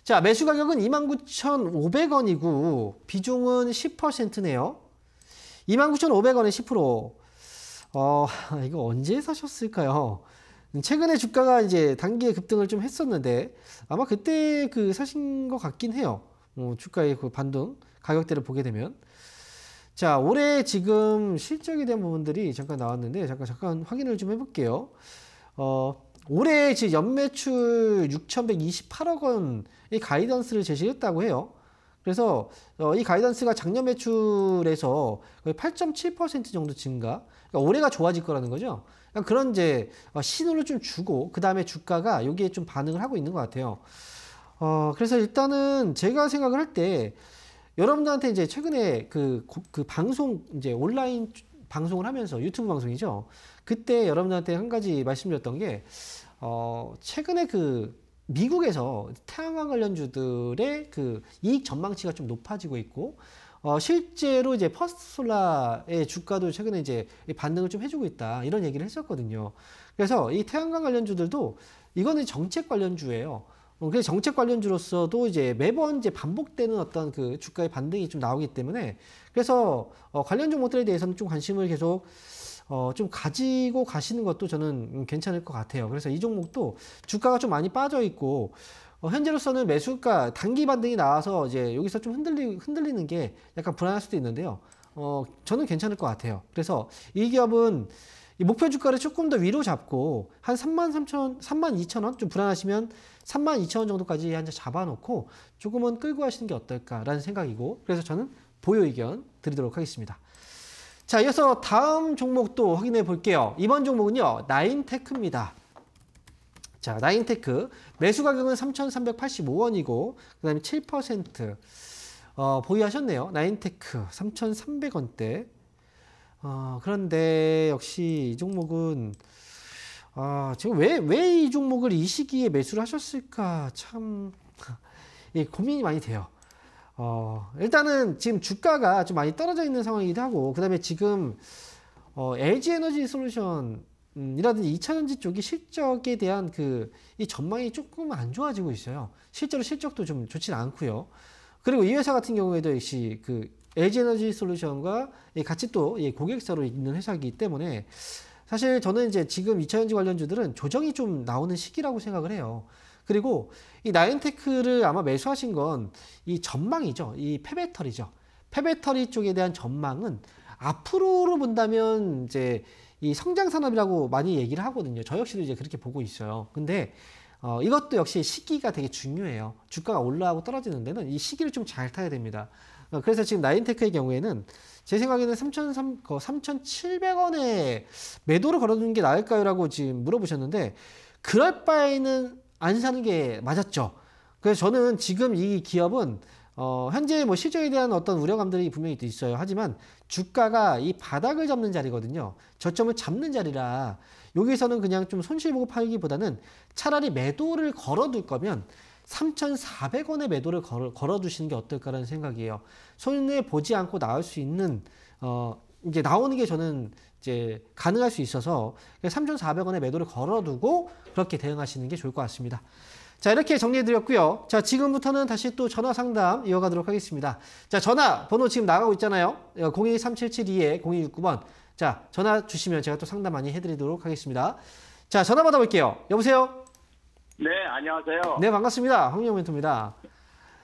자, 매수 가격은 29,500원이고 비중은 10%네요. 29,500원에 10%. 이거 언제 사셨을까요? 최근에 주가가 이제 단기에 급등을 좀 했었는데 아마 그때 사신 것 같긴 해요. 주가의 그 반등 가격대를 보게 되면 자, 올해 지금 실적에 대한 부분들이 잠깐 나왔는데 잠깐 확인을 좀 해볼게요. 올해 지금 연매출 6,128억 원의 가이던스를 제시했다고 해요. 그래서 이 가이던스가 작년 매출에서 거의 8.7% 정도 증가. 그러니까 올해가 좋아질 거라는 거죠. 그러니까 그런 이제 신호를 좀 주고 그 다음에 주가가 여기에 좀 반응을 하고 있는 것 같아요. 그래서 일단은 제가 생각을 할 때 여러분들한테 이제 최근에 그 방송 이제 온라인 방송을 하면서 유튜브 방송이죠. 그때 여러분들한테 한 가지 말씀드렸던 게 최근에 그 미국에서 태양광 관련주들의 그 이익 전망치가 좀 높아지고 있고 실제로 이제 퍼스트솔라의 주가도 최근에 이제 반등을 좀 해주고 있다 이런 얘기를 했었거든요. 그래서 이 태양광 관련주들도 이거는 정책 관련주예요. 그래서 정책 관련주로서도 이제 매번 이제 반복되는 어떤 그 주가의 반등이 좀 나오기 때문에 그래서 관련 종목들에 대해서는 좀 관심을 계속 좀 가지고 가시는 것도 저는 괜찮을 것 같아요. 그래서 이 종목도 주가가 좀 많이 빠져 있고 현재로서는 매수가 단기 반등이 나와서 이제 여기서 좀 흔들리는 게 약간 불안할 수도 있는데요. 저는 괜찮을 것 같아요. 그래서 이 기업은 이 목표 주가를 조금 더 위로 잡고 한 32,000원 좀 불안하시면 32,000원 정도까지 한 잡아놓고 조금은 끌고 가시는 게 어떨까라는 생각이고 그래서 저는 보유 의견 드리도록 하겠습니다. 자, 이어서 다음 종목도 확인해 볼게요. 이번 종목은요, 나인테크입니다. 자, 나인테크 매수 가격은 3,385원이고 그 다음에 7% 보유하셨네요. 나인테크 3,300원대. 그런데 역시 이 종목은 지금 왜 이 종목을 이 시기에 매수를 하셨을까 참 고민이 많이 돼요. 일단은 지금 주가가 좀 많이 떨어져 있는 상황이기도 하고 그 다음에 지금 LG 에너지 솔루션 이라든지 2차전지 쪽이 실적에 대한 이 전망이 조금 안 좋아지고 있어요. 실제로 실적도 좀 좋지는 않고요. 그리고 이 회사 같은 경우에도 역시 그 LG 에너지 솔루션과 같이 또 고객사로 있는 회사이기 때문에 사실 저는 이제 지금 2차전지 관련주들은 조정이 좀 나오는 시기라고 생각을 해요. 그리고 이 나인테크를 아마 매수하신 건 이 전망이죠. 이 폐배터리죠. 폐배터리 쪽에 대한 전망은 앞으로로 본다면 이제 이 성장 산업이라고 많이 얘기를 하거든요. 저 역시도 이제 그렇게 보고 있어요. 근데 이것도 역시 시기가 되게 중요해요. 주가가 올라가고 떨어지는 데는 이 시기를 좀 잘 타야 됩니다. 그래서 지금 나인테크의 경우에는 제 생각에는 3,700원에 매도를 걸어두는 게 나을까요? 라고 지금 물어보셨는데 그럴 바에는 안 사는 게 맞았죠. 그래서 저는 지금 이 기업은 현재 뭐 실적에 대한 어떤 우려감들이 분명히 있어요. 하지만 주가가 이 바닥을 잡는 자리거든요. 저점을 잡는 자리라 여기서는 그냥 좀 손실 보고 팔기보다는 차라리 매도를 걸어둘 거면 3,400원에 매도를 걸어두시는 게 어떨까라는 생각이에요. 손해 보지 않고 나올 수 있는 이제 나오는 게 저는 이제 가능할 수 있어서 3,400원에 매도를 걸어두고 그렇게 대응하시는 게 좋을 것 같습니다. 자, 이렇게 정리해드렸고요. 자, 지금부터는 다시 또 전화 상담 이어가도록 하겠습니다. 자, 전화 번호 지금 나가고 있잖아요. 023772-0269번. 자, 전화 주시면 제가 또 상담 많이 해드리도록 하겠습니다. 자, 전화 받아볼게요. 여보세요? 네, 안녕하세요. 네, 반갑습니다. 황영 멘토입니다.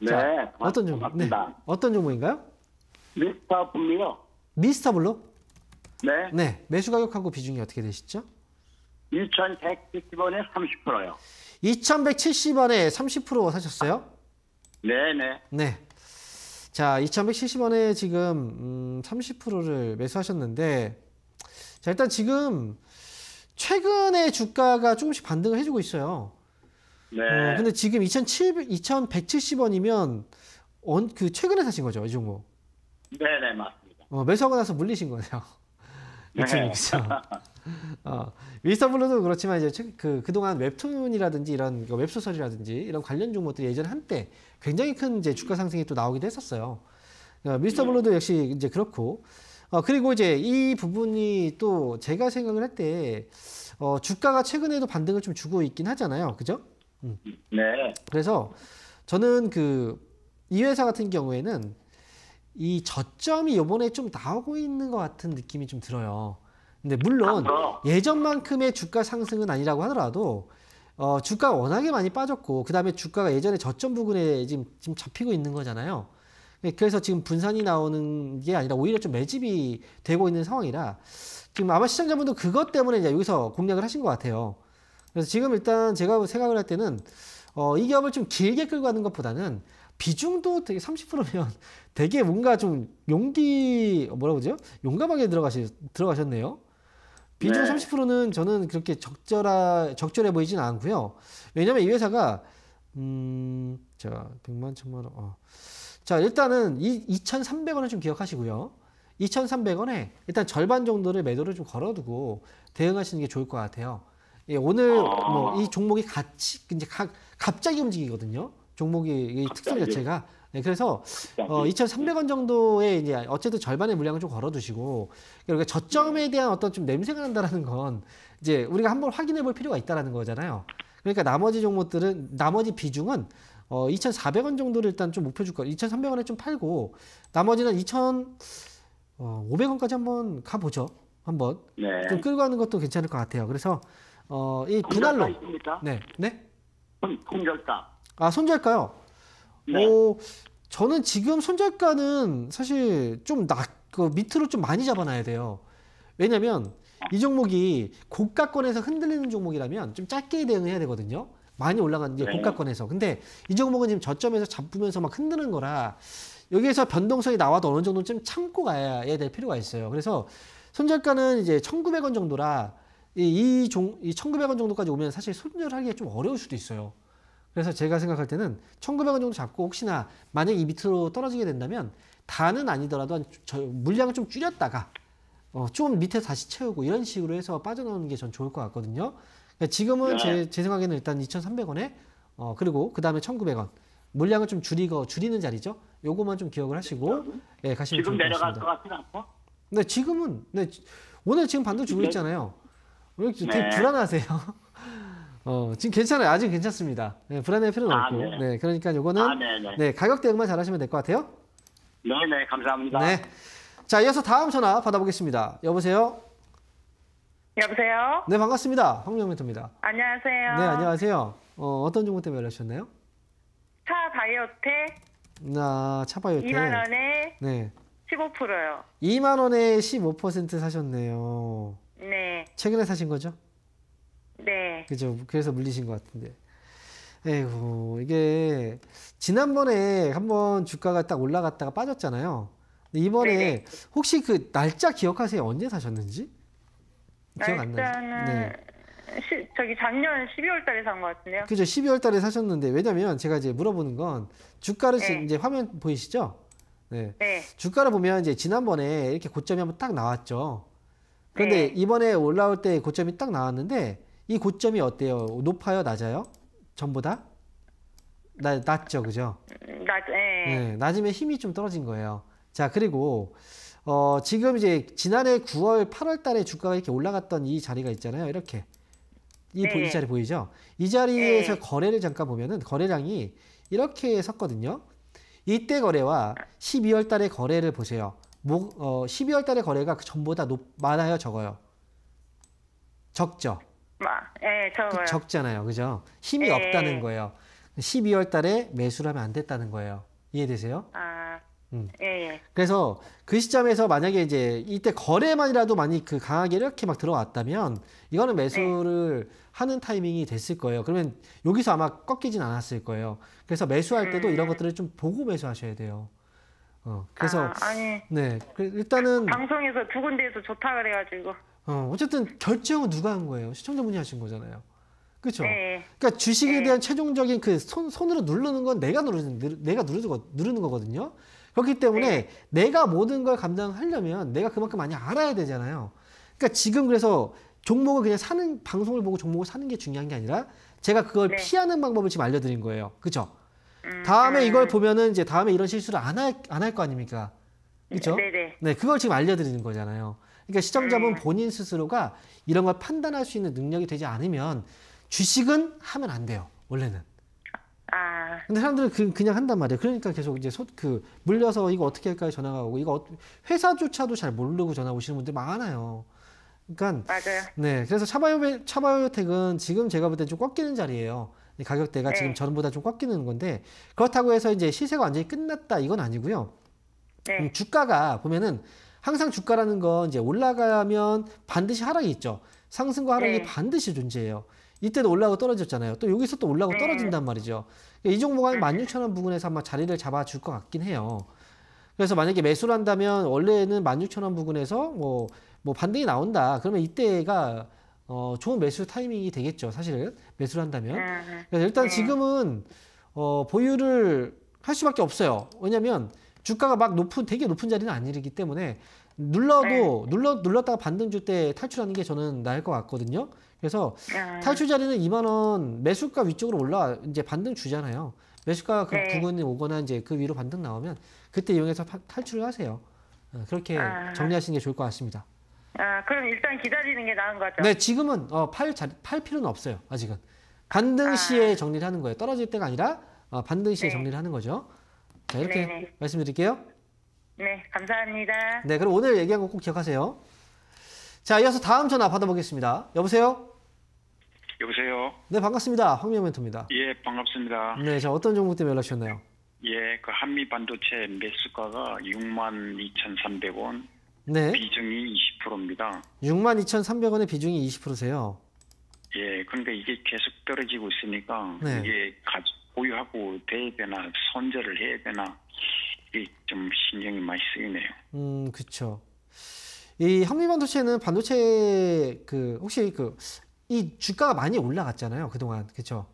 네, 자, 어떤 종목? 네, 어떤 종목인가요? 미스터 블루요. 미스터 블루? 네. 네, 매수 가격하고 비중이 어떻게 되시죠? 2,170원에 30%요. 2,170원에 30% 사셨어요? 네네. 네. 자, 2,170원에 지금 30%를 매수하셨는데 자, 일단 지금 최근에 주가가 조금씩 반등을 해주고 있어요. 네. 근데 지금 2,170원이면 그 최근에 사신 거죠, 이 종목? 네네, 맞습니다. 매수하고 나서 물리신 거네요. 네. 그렇죠. 미스터 블루도 그렇지만 이제 그동안 웹툰이라든지 이런 웹소설이라든지 이런 관련 종목들이 예전에 한때 굉장히 큰 이제 주가 상승이 또 나오기도 했었어요. 미스터 블루도 역시 이제 그렇고 그리고 이제 이 부분이 또 제가 생각을 할 때 주가가 최근에도 반등을 좀 주고 있긴 하잖아요. 그죠? 네. 그래서 저는 이 회사 같은 경우에는 이 저점이 요번에 좀 나오고 있는 것 같은 느낌이 좀 들어요. 근데 물론 예전만큼의 주가 상승은 아니라고 하더라도 주가가 워낙에 많이 빠졌고 그다음에 주가가 예전에 저점 부근에 지금 잡히고 있는 거잖아요. 그래서 지금 분산이 나오는 게 아니라 오히려 좀 매집이 되고 있는 상황이라 지금 아마 시청자분도 그것 때문에 이제 여기서 공략을 하신 것 같아요. 그래서 지금 일단 제가 생각을 할 때는 이 기업을 좀 길게 끌고 가는 것보다는 비중도 되게 30%면 되게 뭔가 좀 뭐라고 그러죠? 용감하게 들어가셨네요. 비중 네. 30%는 저는 그렇게 적절해 보이진 않고요. 왜냐면 이 회사가 자 100만 1000만 원. 자 일단은 2,300원을 좀 기억하시고요. 2,300원에 일단 절반 정도를 매도를 좀 걸어두고 대응하시는 게 좋을 것 같아요. 예, 오늘 뭐 이 종목이 이제 갑자기 움직이거든요. 종목이 이 특성 자체가. 네, 그래서 2,300원 정도에 이제 어쨌든 절반의 물량을 좀 걸어두시고 그러니까 저점에 대한 어떤 좀 냄새가 난다라는 건 이제 우리가 한번 확인해 볼 필요가 있다라는 거잖아요. 그러니까 나머지 비중은 2,400원 정도를 일단 좀 목표 줄 거예요. 2,300원에 좀 팔고 나머지는 2,500원까지 한번 가보죠. 한번 네. 좀 끌고 가는 것도 괜찮을 것 같아요. 그래서 이 분할로 있습니까? 네. 손절가. 아 손절가요? 네. 저는 지금 손절가는 사실 좀 밑으로 좀 많이 잡아놔야 돼요. 왜냐면 이 종목이 고가권에서 흔들리는 종목이라면 좀 짧게 대응해야 되거든요. 많이 올라간 이제 네. 고가권에서. 근데 이 종목은 지금 저점에서 잡으면서 막 흔드는 거라 여기에서 변동성이 나와도 어느 정도 좀 참고 가야 될 필요가 있어요. 그래서 손절가는 이제 1,900원 정도라 이 1,900원 정도까지 오면 사실 손절하기가 좀 어려울 수도 있어요. 그래서 제가 생각할 때는 1,900원 정도 잡고 혹시나 만약 이 밑으로 떨어지게 된다면 다는 아니더라도 물량을 좀 줄였다가 좀 밑에 다시 채우고 이런 식으로 해서 빠져나오는 게 전 좋을 것 같거든요. 그러니까 지금은 제 생각에는 일단 2,300원에 그리고 그 다음에 1,900원 물량을 좀 줄이는 자리죠. 요거만 좀 기억을 하시고 예, 가시면 지금 좋을 것 내려갈 같습니다. 것 같진 않고? 네, 지금은 오늘 지금 반등 주고 있잖아요. 왜 이렇게 되게 네. 불안하세요? 지금 괜찮아요. 아직 괜찮습니다. 네, 불안할 필요는 없고. 네. 네, 그러니까 요거는 네네. 가격 대응만 잘하시면 될 것 같아요. 네네, 감사합니다. 네. 자, 이어서 다음 전화 받아보겠습니다. 여보세요? 여보세요? 네, 반갑습니다. 황명 멘토입니다. 안녕하세요. 네, 안녕하세요. 어떤 종목 때문에 연락주셨나요? 차 바이오텍 차바이오텍. 2만 원에 네. 15%요. 2만 원에 15% 사셨네요. 네. 최근에 사신 거죠? 네. 그죠. 그래서 물리신 것 같은데. 에이구, 이게 지난번에 한번 주가가 딱 올라갔다가 빠졌잖아요. 근데 이번에 네네. 혹시 그 날짜 기억하세요? 언제 사셨는지? 기억 안 나요? 날짜는 네. 저기 작년 12월 달에 산 것 같은데요. 그죠. 12월 달에 사셨는데 왜냐면 제가 이제 물어보는 건 주가를 네. 이제 화면 보이시죠? 네. 네. 주가를 보면 이제 지난번에 이렇게 고점이 한번 딱 나왔죠. 그런데 네. 이번에 올라올 때 고점이 딱 나왔는데 이 고점이 어때요? 높아요? 낮아요? 전보다? 낮죠, 그죠? 네. 네, 낮으면 힘이 좀 떨어진 거예요. 자, 그리고 지금 이제 지난해 9월, 8월 달에 주가가 이렇게 올라갔던 이 자리가 있잖아요. 이렇게. 이 네. 자리 보이죠? 이 자리에서 네. 거래를 잠깐 보면은 거래량이 이렇게 섰거든요. 이때 거래와 12월 달에 거래를 보세요. 12월 달에 거래가 그 전보다 많아요, 적어요? 적죠? 네, 저거요. 적잖아요. 그죠? 힘이 네. 없다는 거예요. 12월 달에 매수를 하면 안 됐다는 거예요. 이해되세요? 예. 그래서 그 시점에서 만약에 이제 이때 거래만이라도 많이 강하게 이렇게 막 들어왔다면 이거는 매수를 하는 타이밍이 됐을 거예요. 그러면 여기서 아마 꺾이진 않았을 거예요. 그래서 매수할 때도 이런 것들을 좀 보고 매수하셔야 돼요. 그래서 아니. 네. 일단은 방송에서 두 군데에서 좋다 그래가지고. 어쨌든 결정은 누가 한 거예요? 시청자분이 하신 거잖아요. 그렇죠? 네. 그러니까 주식에 네. 대한 최종적인 그 손으로 누르는 건 내가 누르는 거거든요. 그렇기 때문에 네. 내가 모든 걸 감당하려면 내가 그만큼 많이 알아야 되잖아요. 그러니까 지금 그래서 종목을 그냥 방송을 보고 종목을 사는 게 중요한 게 아니라 제가 그걸 네. 피하는 방법을 지금 알려드린 거예요. 그렇죠? 다음에 이걸 보면은 이제 다음에 이런 실수를 안 할 거 아닙니까? 그렇죠? 네네. 네, 그걸 지금 알려드리는 거잖아요. 그러니까 시청자분 본인 스스로가 이런 걸 판단할 수 있는 능력이 되지 않으면 주식은 하면 안 돼요. 원래는. 근데 사람들은 그냥 한단 말이에요. 그러니까 계속 이제 물려서 이거 어떻게 할까요? 전화가 오고 회사조차도 잘 모르고 전화 오시는 분들 많아요. 그러니까 맞아요. 네, 그래서 차바이오텍은 지금 제가 볼 때 좀 꺾이는 자리예요. 이 가격대가 네. 지금 전보다 좀 꺾이는 건데 그렇다고 해서 이제 시세가 완전히 끝났다 이건 아니고요. 네. 주가가 보면은 항상 주가라는 건 이제 올라가면 반드시 하락이 있죠. 상승과 하락이 네. 반드시 존재해요. 이때도 올라가고 떨어졌잖아요. 또 여기서 또 올라가고 네. 떨어진단 말이죠. 이 종목은 16,000원 부근에서 아마 자리를 잡아줄 것 같긴 해요. 그래서 만약에 매수를 한다면 원래는 16,000원 부근에서 뭐 반등이 나온다. 그러면 이때가 좋은 매수 타이밍이 되겠죠. 사실은 매수를 한다면. 그래서 일단 지금은 보유를 할 수밖에 없어요. 왜냐하면 주가가 막 되게 높은 자리는 아니기 때문에 눌렀다가 반등 줄 때 탈출하는 게 저는 나을 것 같거든요. 그래서 탈출 자리는 2만 원, 매수가 위쪽으로 이제 반등 주잖아요. 매수가 그 부근에 오거나 이제 그 위로 반등 나오면 그때 이용해서 탈출을 하세요. 그렇게 정리하시는 게 좋을 것 같습니다. 그럼 일단 기다리는 게 나은 거죠? 네, 지금은 팔 필요는 없어요. 아직은. 반등 시에 정리를 하는 거예요. 떨어질 때가 아니라 반등 시에 정리를 하는 거죠. 자, 이렇게 네네. 말씀드릴게요. 네, 감사합니다. 네, 그럼 오늘 얘기한 거 꼭 기억하세요. 자, 이어서 다음 전화 받아보겠습니다. 여보세요? 여보세요? 네, 반갑습니다. 황미영 멘토입니다. 예, 반갑습니다. 네, 자, 어떤 종목 때문에 연락 주셨나요? 예, 그 한미 반도체 매수가가 62,300원, 네, 비중이 20%입니다. 62,300원의 비중이 20%세요. 예, 그러니까 이게 계속 떨어지고 있으니까 네. 이게 보유하고 돼야 되나 손절을 해야 되나 이게 좀 신경이 많이 쓰이네요. 그쵸. 이 한미반도체는 반도체 혹시 이 주가가 많이 올라갔잖아요, 그동안. 그쵸?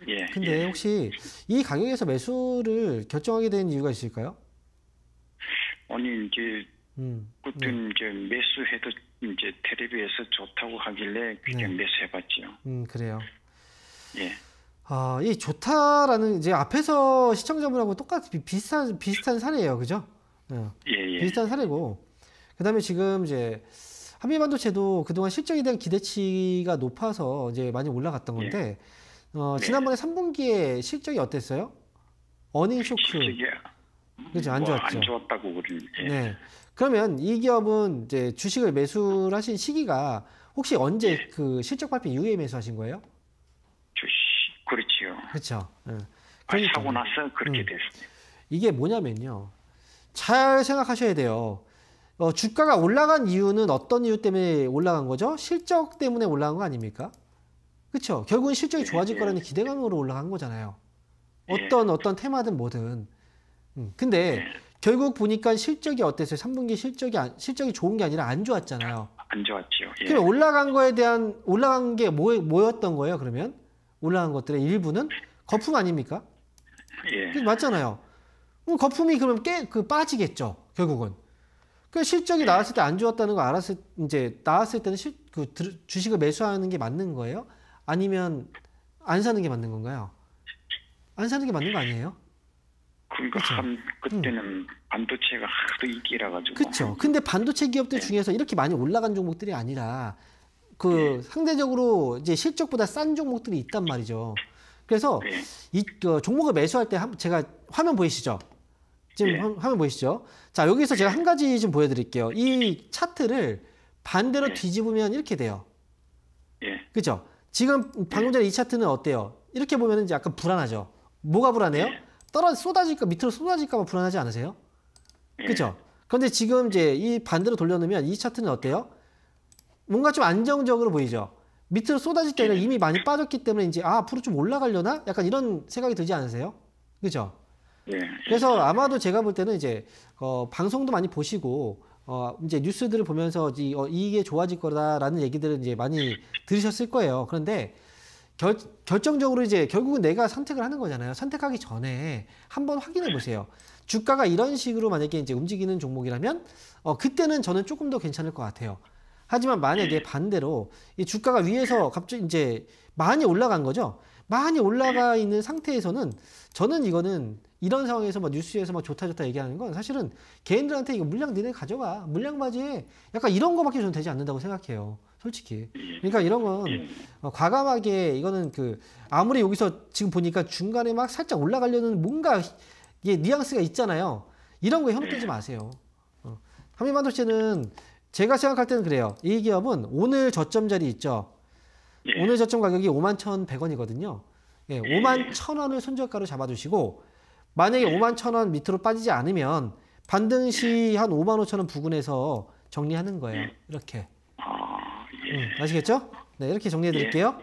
예. 근데 예. 혹시 이 가격에서 매수를 결정하게 된 이유가 있을까요? 아니 이제 그때 네. 이제 매수해도 이제 텔레비에서 좋다고 하길래 그냥 네. 매수해봤죠. 그래요. 예. 이 좋다라는 이제 앞에서 시청자분하고 똑같이 비슷한 사례예요, 그죠? 예. 비슷한 사례고, 그다음에 지금 이제 한미반도체도 그동안 실적에 대한 기대치가 높아서 이제 많이 올라갔던 건데, 지난번에 3분기에 실적이 어땠어요? 어닝 쇼크. 실적이 그죠? 안 좋았죠. 안 좋았다고 그러는. 예. 네. 그러면 이 기업은 이제 주식을 매수를 하신 시기가 혹시 언제 그 실적 발표 이후에 매수하신 거예요? 그렇지요. 그렇죠. 네. 사고 나서 그렇게 됐어요. 이게 뭐냐면요. 잘 생각하셔야 돼요. 주가가 올라간 이유는 어떤 이유 때문에 올라간 거죠? 실적 때문에 올라간 거 아닙니까? 그렇죠. 결국은 실적이 좋아질 거라는 기대감으로 올라간 거잖아요. 어떤 테마든 뭐든. 근데 결국 보니까 실적이 어땠어요? 3분기 실적이 좋은 게 아니라 안 좋았잖아요. 안 좋았죠. 예. 그럼 올라간 게 뭐였던 거예요? 그러면 올라간 것들의 일부는 거품 아닙니까? 예. 맞잖아요. 그럼 거품이 그럼 빠지겠죠. 결국은. 그 실적이 나왔을 때 안 좋았다는 거 나왔을 때는 주식을 매수하는 게 맞는 거예요? 아니면 안 사는 게 맞는 건가요? 안 사는 게 맞는 거 아니에요? 그러니까 그때는 반도체가 하도 인기라 가지고. 그렇죠. 근데 반도체 기업들 중에서 이렇게 많이 올라간 종목들이 아니라 상대적으로 이제 실적보다 싼 종목들이 있단 말이죠. 그래서 이 종목을 매수할 때 제가 화면 보이시죠? 지금 화면 보이시죠? 자, 여기서 제가 한 가지 좀 보여드릴게요. 이 차트를 반대로 뒤집으면 이렇게 돼요. 그죠? 지금 방금 전에 이 차트는 어때요? 이렇게 보면 이제 약간 불안하죠? 뭐가 불안해요? 밑으로 쏟아질까 봐 불안하지 않으세요? 그죠? 그런데 지금 이제 이 반대로 돌려놓으면 이 차트는 어때요? 뭔가 좀 안정적으로 보이죠? 밑으로 쏟아질 때 아니라 이미 많이 빠졌기 때문에 이제 앞으로 좀 올라가려나? 약간 이런 생각이 들지 않으세요? 그죠? 그래서 아마도 제가 볼 때는 이제 방송도 많이 보시고 이제 뉴스들을 보면서 이게 좋아질 거다라는 얘기들을 이제 많이 들으셨을 거예요. 그런데 결정적으로 이제 결국은 내가 선택을 하는 거잖아요. 선택하기 전에 한번 확인해 보세요. 주가가 이런 식으로 만약에 이제 움직이는 종목이라면 그때는 저는 조금 더 괜찮을 것 같아요. 하지만 만약에 반대로 이 주가가 위에서 갑자기 이제 많이 올라간 거죠. 많이 올라가 있는 상태에서는 저는 이거는 이런 상황에서 막 뉴스에서 막 좋다 얘기하는 건 사실은 개인들한테 이거 물량 니네 가져가. 물량 바지에 약간 이런 거밖에 저는 되지 않는다고 생각해요. 솔직히. 그러니까 이런 건 과감하게 이거는 아무리 여기서 지금 보니까 중간에 막 살짝 올라가려는 뭔가 뉘앙스가 있잖아요. 이런 거에 현혹되지 마세요. 한미반도체는 제가 생각할 때는 그래요. 이 기업은 오늘 저점 자리 있죠. 예. 오늘 저점 가격이 51,100원이거든요. 예, 51,000원을 손절가로 잡아주시고 만약에 51,000원 밑으로 빠지지 않으면 반등 시 한 55,000원 부근에서 정리하는 거예요. 이렇게. 아시겠죠? 네, 이렇게 정리해 드릴게요.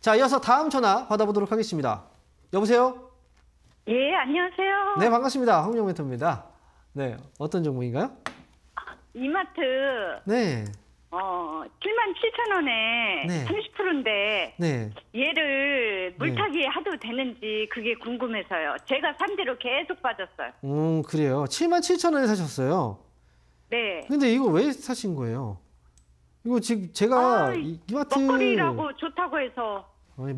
자, 이어서 다음 전화 받아보도록 하겠습니다. 여보세요? 예, 안녕하세요. 네, 반갑습니다. 황영 멘토입니다. 네, 어떤 종목인가요? 이마트 네, 77,000원에 네. 30%인데 네. 얘를 물타기 해도 되는지 그게 궁금해서요. 제가 산 뒤로 계속 빠졌어요. 그래요. 77,000원에 사셨어요. 네. 근데 이거 왜 사신 거예요? 이거 지금 제가 이마트 먹거리라고 좋다고 해서. 아니,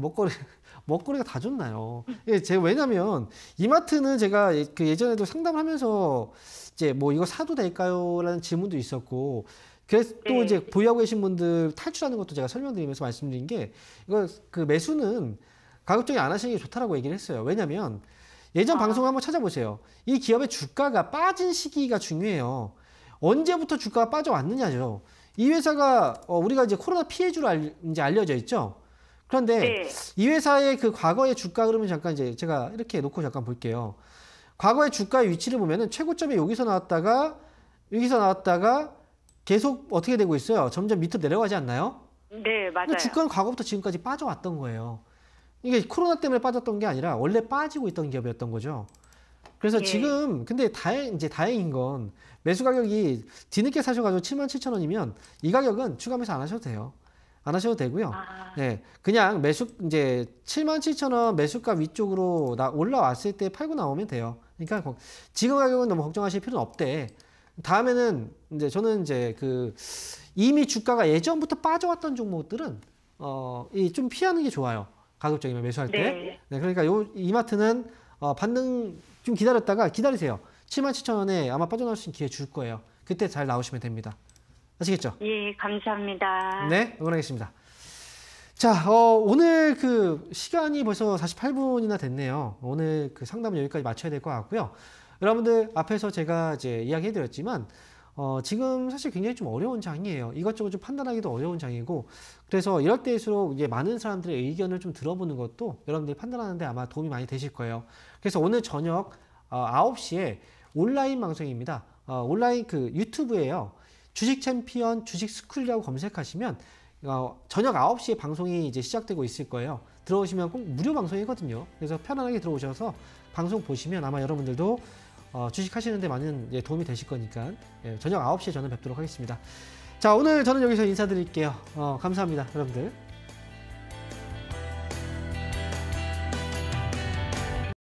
먹거리가 다 좋나요? 예, 제가 왜냐면 이마트는 제가 그 예전에도 상담을 하면서 이제 뭐 이거 사도 될까요?라는 질문도 있었고, 그래서 또 네. 이제 보유하고 계신 분들 탈출하는 것도 제가 설명드리면서 말씀드린 게 이거 그 매수는 가급적이 안 하시는 게 좋다라고 얘기를 했어요. 왜냐면 예전 방송을 한번 찾아보세요. 이 기업의 주가가 빠진 시기가 중요해요. 언제부터 주가가 빠져왔느냐죠. 이 회사가 우리가 이제 코로나 피해주로 이제 알려져 있죠. 그런데 네. 이 회사의 그 과거의 주가 흐름을 잠깐 이제 제가 이렇게 놓고 잠깐 볼게요. 과거의 주가의 위치를 보면은 최고점이 여기서 나왔다가 계속 어떻게 되고 있어요? 점점 밑으로 내려가지 않나요? 네, 맞아요. 주가는 과거부터 지금까지 빠져왔던 거예요. 이게 코로나 때문에 빠졌던 게 아니라 원래 빠지고 있던 기업이었던 거죠. 그래서 예. 지금 근데 다행인 건 매수 가격이 뒤늦게 사셔가지고 77,000원이면 이 가격은 추가 매수 안 하셔도 돼요. 안 하셔도 되고요. 네, 그냥 매수 이제 77,000원 매수가 위쪽으로 올라왔을 때 팔고 나오면 돼요. 그러니까 지금 가격은 너무 걱정하실 필요는 없대. 다음에는 이제 저는 이제 그 이미 주가가 예전부터 빠져왔던 종목들은 좀 피하는 게 좋아요. 가급적이면 매수할 때. 네. 네, 그러니까 이마트는 반등 좀 기다리세요. 77,000원에 아마 빠져나올 수 있는 기회 줄 거예요. 그때 잘 나오시면 됩니다. 아시겠죠? 예, 감사합니다. 네, 응원하겠습니다. 자, 오늘 그 시간이 벌써 48분이나 됐네요. 오늘 그 상담은 여기까지 마쳐야 될 것 같고요. 여러분들 앞에서 제가 이제 이야기해드렸지만 지금 사실 굉장히 좀 어려운 장이에요. 이것저것 좀 판단하기도 어려운 장이고, 그래서 이럴 때일수록 이제 많은 사람들의 의견을 좀 들어보는 것도 여러분들이 판단하는데 아마 도움이 많이 되실 거예요. 그래서 오늘 저녁 9시에 온라인 방송입니다. 온라인 그 유튜브에요. 주식 챔피언 주식 스쿨이라고 검색하시면 저녁 9시에 방송이 이제 시작되고 있을 거예요. 들어오시면 꼭 무료 방송이거든요. 그래서 편안하게 들어오셔서 방송 보시면 아마 여러분들도 주식 하시는데 많은 도움이 되실 거니까 저녁 9시에 저는 뵙도록 하겠습니다. 자, 오늘 저는 여기서 인사드릴게요. 감사합니다, 여러분들.